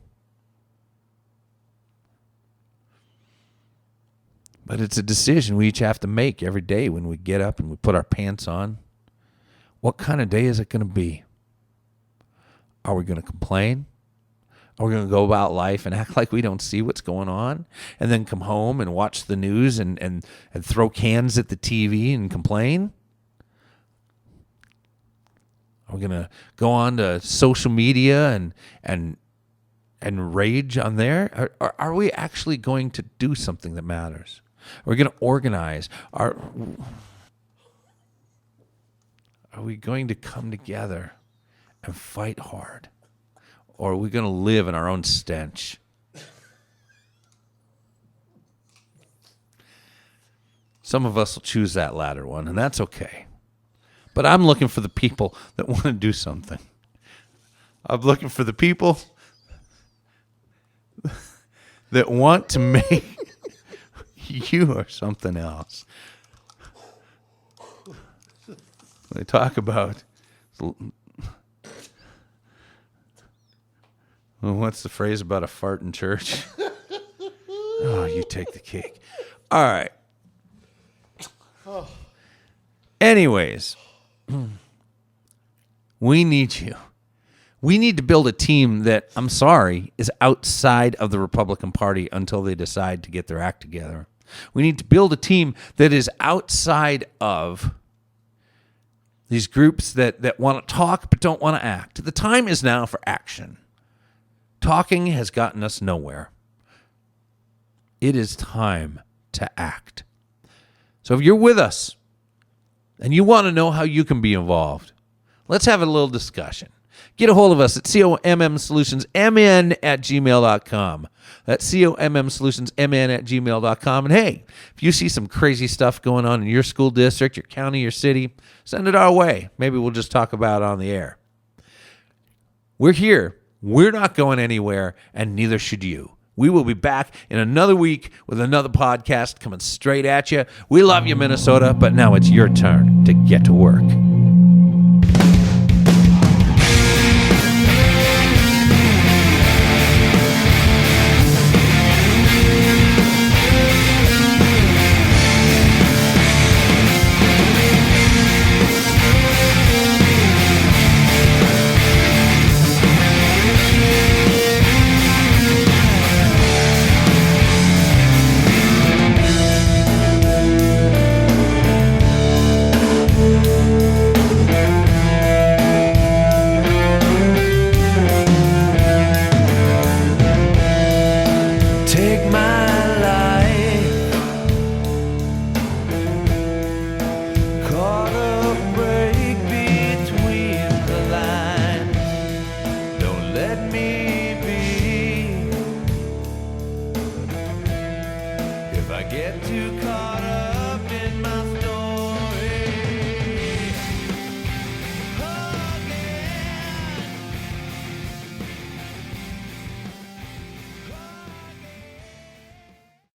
But it's a decision we each have to make every day when we get up and we put our pants on. What kind of day is it going to be? Are we going to complain? Are we going to go about life and act like we don't see what's going on? And then come home and watch the news and throw cans at the TV and complain? Are we going to go on to social media and rage on there? Are we actually going to do something that matters? Are we going to organize? Are we going to come together and fight hard? Or are we going to live in our own stench? Some of us will choose that latter one, and that's okay. But I'm looking for the people that want to do something. I'm looking for the people that want to make you or something else. They talk about, what's the phrase about a fart in church? Oh, you take the cake. All right. Anyways, we need you. We need to build a team that, I'm sorry, is outside of the Republican Party until they decide to get their act together. We need to build a team that is outside of these groups that want to talk but don't want to act. The time is now for action. Talking has gotten us nowhere. It is time to act. So if you're with us and you want to know how you can be involved, let's have a little discussion. Get a hold of us at commsolutionsmn@gmail.com. That's commsolutionsmn@gmail.com. And hey, if you see some crazy stuff going on in your school district, your county, your city, send it our way. Maybe we'll just talk about it on the air. We're here. We're not going anywhere, and neither should you. We will be back in another week with another podcast coming straight at you. We love you, Minnesota, but now it's your turn to get to work.